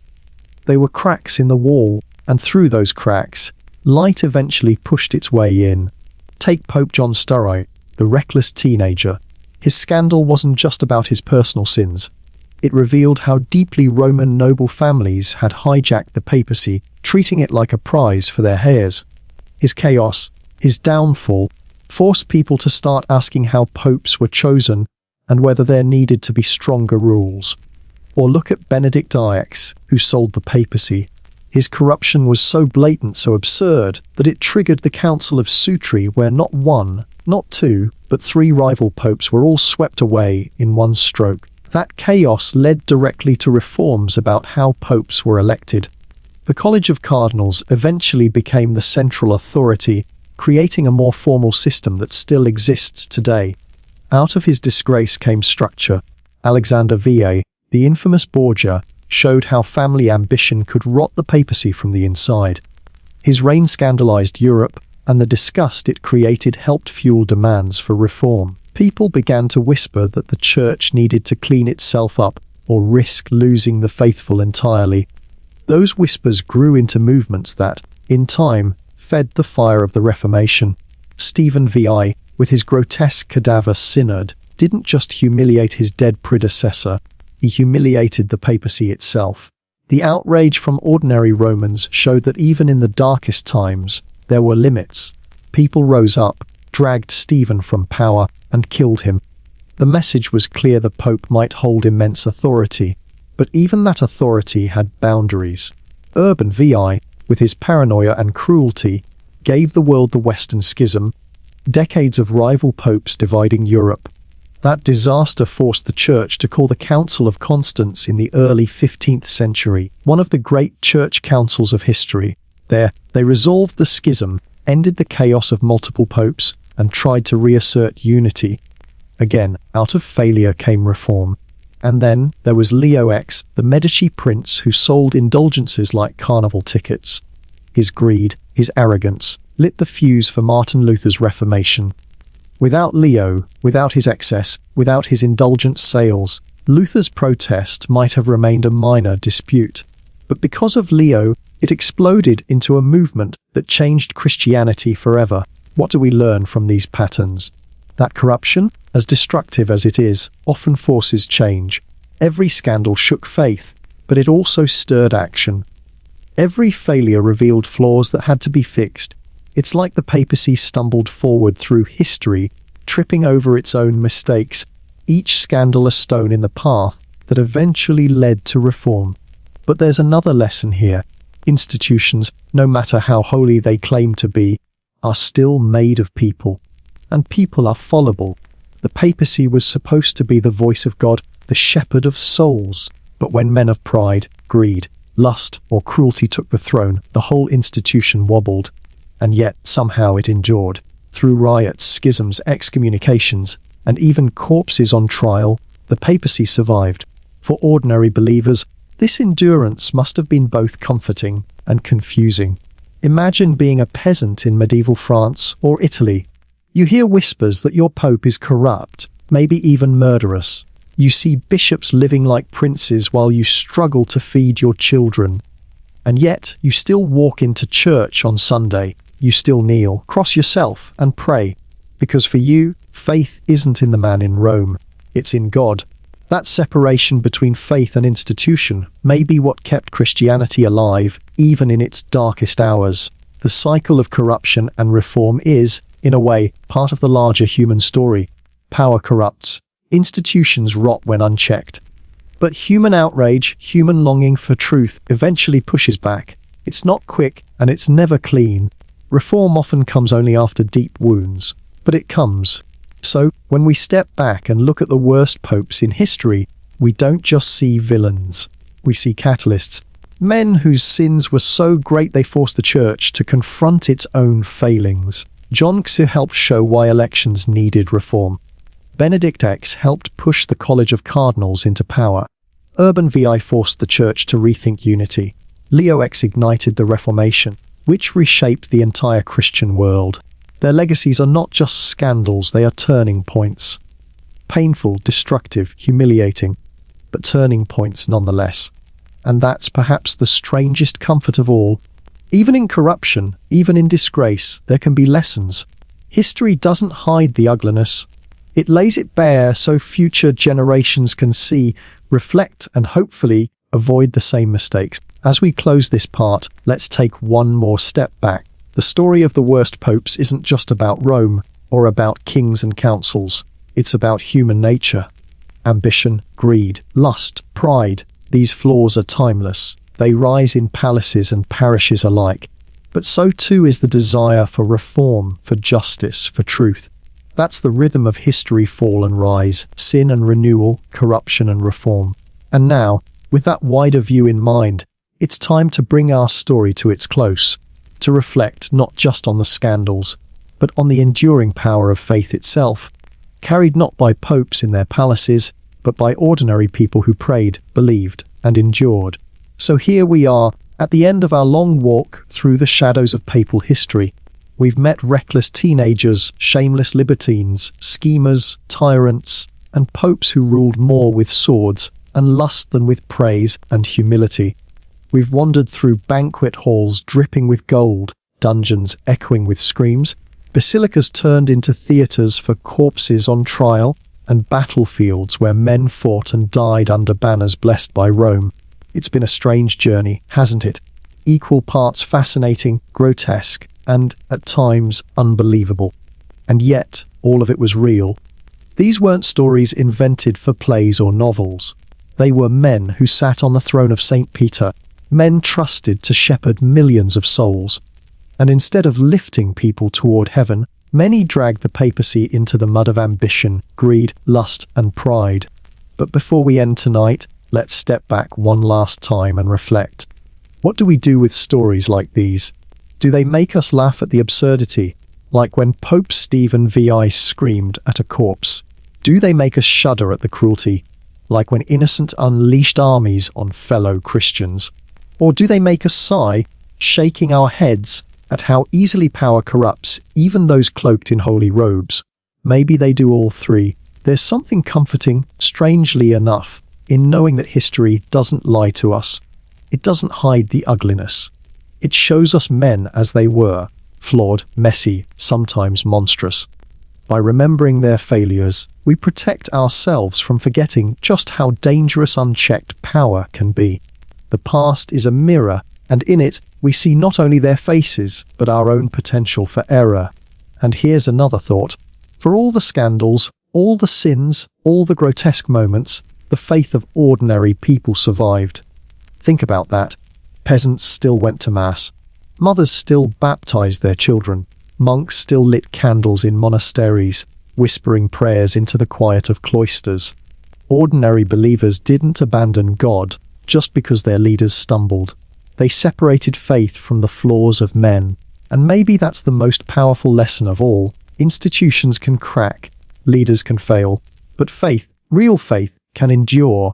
They were cracks in the wall, and through those cracks, light eventually pushed its way in. Take Pope John Sturroy, the reckless teenager. His scandal wasn't just about his personal sins. It revealed how deeply Roman noble families had hijacked the papacy, treating it like a prize for their heirs. His chaos, his downfall, forced people to start asking how popes were chosen and whether there needed to be stronger rules. Or look at Benedict IX, who sold the papacy. His corruption was so blatant, so absurd, that it triggered the Council of Sutri, where not one, not two, but three rival popes were all swept away in one stroke. That chaos led directly to reforms about how popes were elected. The College of Cardinals eventually became the central authority, creating a more formal system that still exists today. Out of his disgrace came structure. Alexander VIII, the infamous Borgia, showed how family ambition could rot the papacy from the inside. His reign scandalized Europe, and the disgust it created helped fuel demands for reform. People began to whisper that the church needed to clean itself up or risk losing the faithful entirely. Those whispers grew into movements that, in time, fed the fire of the Reformation. Stephen VI, with his grotesque cadaver synod, didn't just humiliate his dead predecessor, he humiliated the papacy itself. The outrage from ordinary Romans showed that even in the darkest times, there were limits. People rose up, dragged Stephen from power, and killed him. The message was clear: the Pope might hold immense authority, but even that authority had boundaries. Urban VI, with his paranoia and cruelty, gave the world the Western Schism, decades of rival popes dividing Europe. That disaster forced the Church to call the Council of Constance in the early 15th century, one of the great church councils of history. There, they resolved the schism, ended the chaos of multiple popes, and tried to reassert unity. Again, out of failure came reform. And then there was Leo X, the Medici prince who sold indulgences like carnival tickets. His greed, his arrogance, lit the fuse for Martin Luther's Reformation. Without Leo, without his excess, without his indulgent sales, Luther's protest might have remained a minor dispute. But because of Leo, it exploded into a movement that changed Christianity forever. What do we learn from these patterns? That corruption, as destructive as it is, often forces change. Every scandal shook faith, but it also stirred action. Every failure revealed flaws that had to be fixed. It's like the papacy stumbled forward through history, tripping over its own mistakes, each scandalous stone in the path that eventually led to reform. But there's another lesson here. Institutions, no matter how holy they claim to be, are still made of people. And people are fallible. The papacy was supposed to be the voice of God, the shepherd of souls. But when men of pride, greed, lust, or cruelty took the throne, the whole institution wobbled. And yet, somehow it endured. Through riots, schisms, excommunications, and even corpses on trial, the papacy survived. For ordinary believers, this endurance must have been both comforting and confusing. Imagine being a peasant in medieval France or Italy. You hear whispers that your pope is corrupt, maybe even murderous. You see bishops living like princes while you struggle to feed your children. And yet, you still walk into church on Sunday. You still kneel, cross yourself, and pray. Because for you, faith isn't in the man in Rome. It's in God. That separation between faith and institution may be what kept Christianity alive, even in its darkest hours. The cycle of corruption and reform is, in a way, part of the larger human story. Power corrupts. Institutions rot when unchecked. But human outrage, human longing for truth, eventually pushes back. It's not quick, and it's never clean. Reform often comes only after deep wounds, but it comes. So, when we step back and look at the worst popes in history, we don't just see villains. We see catalysts, men whose sins were so great they forced the church to confront its own failings. John X helped show why elections needed reform. Benedict X helped push the College of Cardinals into power. Urban VI forced the church to rethink unity. Leo X ignited the Reformation, which reshaped the entire Christian world. Their legacies are not just scandals, they are turning points. Painful, destructive, humiliating, but turning points nonetheless. And that's perhaps the strangest comfort of all. Even in corruption, even in disgrace, there can be lessons. History doesn't hide the ugliness. It lays it bare so future generations can see, reflect, and hopefully avoid the same mistakes. As we close this part, let's take one more step back. The story of the worst popes isn't just about Rome or about kings and councils. It's about human nature. Ambition, greed, lust, pride. These flaws are timeless. They rise in palaces and parishes alike. But so too is the desire for reform, for justice, for truth. That's the rhythm of history: fall and rise, sin and renewal, corruption and reform. And now, with that wider view in mind, it's time to bring our story to its close, to reflect not just on the scandals, but on the enduring power of faith itself, carried not by popes in their palaces, but by ordinary people who prayed, believed, and endured. So here we are, at the end of our long walk through the shadows of papal history. We've met reckless teenagers, shameless libertines, schemers, tyrants, and popes who ruled more with swords and lust than with praise and humility. We've wandered through banquet halls dripping with gold, dungeons echoing with screams, basilicas turned into theatres for corpses on trial, and battlefields where men fought and died under banners blessed by Rome. It's been a strange journey, hasn't it? Equal parts fascinating, grotesque, and, at times, unbelievable. And yet, all of it was real. These weren't stories invented for plays or novels. They were men who sat on the throne of St. Peter, men trusted to shepherd millions of souls. And instead of lifting people toward heaven, many drag the papacy into the mud of ambition, greed, lust, and pride. But before we end tonight, let's step back one last time and reflect. What do we do with stories like these? Do they make us laugh at the absurdity, like when Pope Stephen VI screamed at a corpse? Do they make us shudder at the cruelty, like when innocent unleashed armies on fellow Christians? Or do they make us sigh, shaking our heads at how easily power corrupts even those cloaked in holy robes? Maybe they do all three. There's something comforting, strangely enough, in knowing that history doesn't lie to us. It doesn't hide the ugliness. It shows us men as they were, flawed, messy, sometimes monstrous. By remembering their failures, we protect ourselves from forgetting just how dangerous unchecked power can be. The past is a mirror, and in it, we see not only their faces, but our own potential for error. And here's another thought. For all the scandals, all the sins, all the grotesque moments, the faith of ordinary people survived. Think about that. Peasants still went to mass. Mothers still baptized their children. Monks still lit candles in monasteries, whispering prayers into the quiet of cloisters. Ordinary believers didn't abandon God just because their leaders stumbled. They separated faith from the flaws of men. And maybe that's the most powerful lesson of all. Institutions can crack, leaders can fail, but faith, real faith, can endure.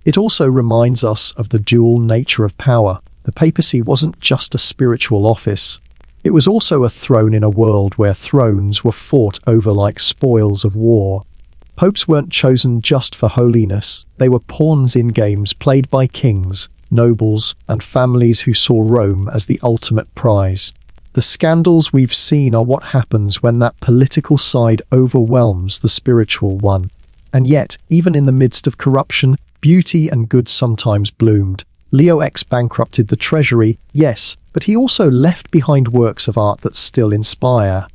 It also reminds us of the dual nature of power. The papacy wasn't just a spiritual office. It was also a throne in a world where thrones were fought over like spoils of war. Popes weren't chosen just for holiness. They were pawns in games played by kings, nobles, and families who saw Rome as the ultimate prize. The scandals we've seen are what happens when that political side overwhelms the spiritual one. And yet, even in the midst of corruption, beauty and good sometimes bloomed. Leo X bankrupted the treasury, yes, but he also left behind works of art that still inspire.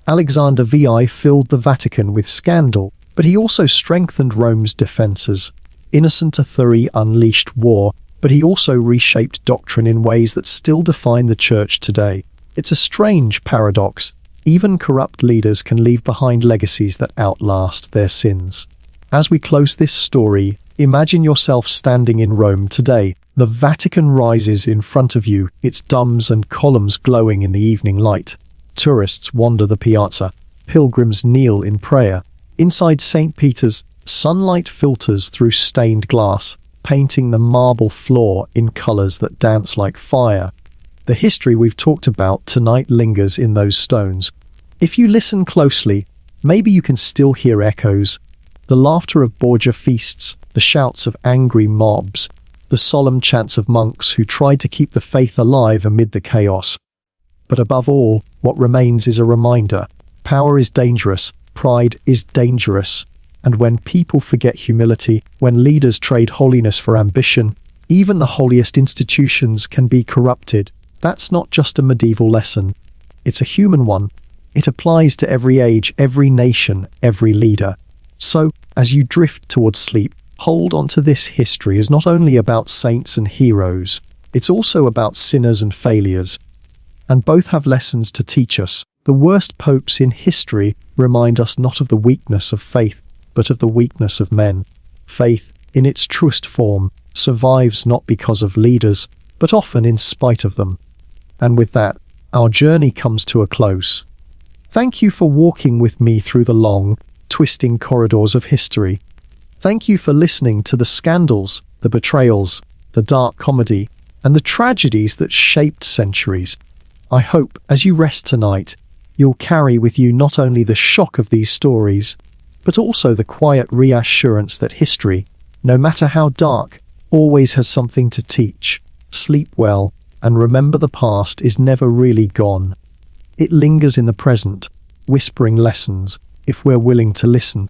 Alexander VI filled the Vatican with scandal, but he also strengthened Rome's defences. Innocent III unleashed war, but he also reshaped doctrine in ways that still define the Church today. It's a strange paradox. Even corrupt leaders can leave behind legacies that outlast their sins. As we close this story, imagine yourself standing in Rome today. The Vatican rises in front of you, its domes and columns glowing in the evening light. Tourists wander the piazza. Pilgrims kneel in prayer. Inside St. Peter's, sunlight filters through stained glass, painting the marble floor in colours that dance like fire. The history we've talked about tonight lingers in those stones. If you listen closely, maybe you can still hear echoes. The laughter of Borgia feasts, the shouts of angry mobs, the solemn chants of monks who tried to keep the faith alive amid the chaos. But above all, what remains is a reminder. Power is dangerous, pride is dangerous, and when people forget humility, when leaders trade holiness for ambition, even the holiest institutions can be corrupted. That's not just a medieval lesson. It's a human one. It applies to every age, every nation, every leader. So, as you drift towards sleep, hold on to this. History is not only about saints and heroes, it's also about sinners and failures. And both have lessons to teach us. The worst popes in history remind us not of the weakness of faith, but of the weakness of men. Faith, in its truest form, survives not because of leaders, but often in spite of them. And with that, our journey comes to a close. Thank you for walking with me through the long, twisting corridors of history. Thank you for listening to the scandals, the betrayals, the dark comedy, and the tragedies that shaped centuries. I hope, as you rest tonight, you'll carry with you not only the shock of these stories, but also the quiet reassurance that history, no matter how dark, always has something to teach. Sleep well, and remember the past is never really gone. It lingers in the present, whispering lessons, if we're willing to listen.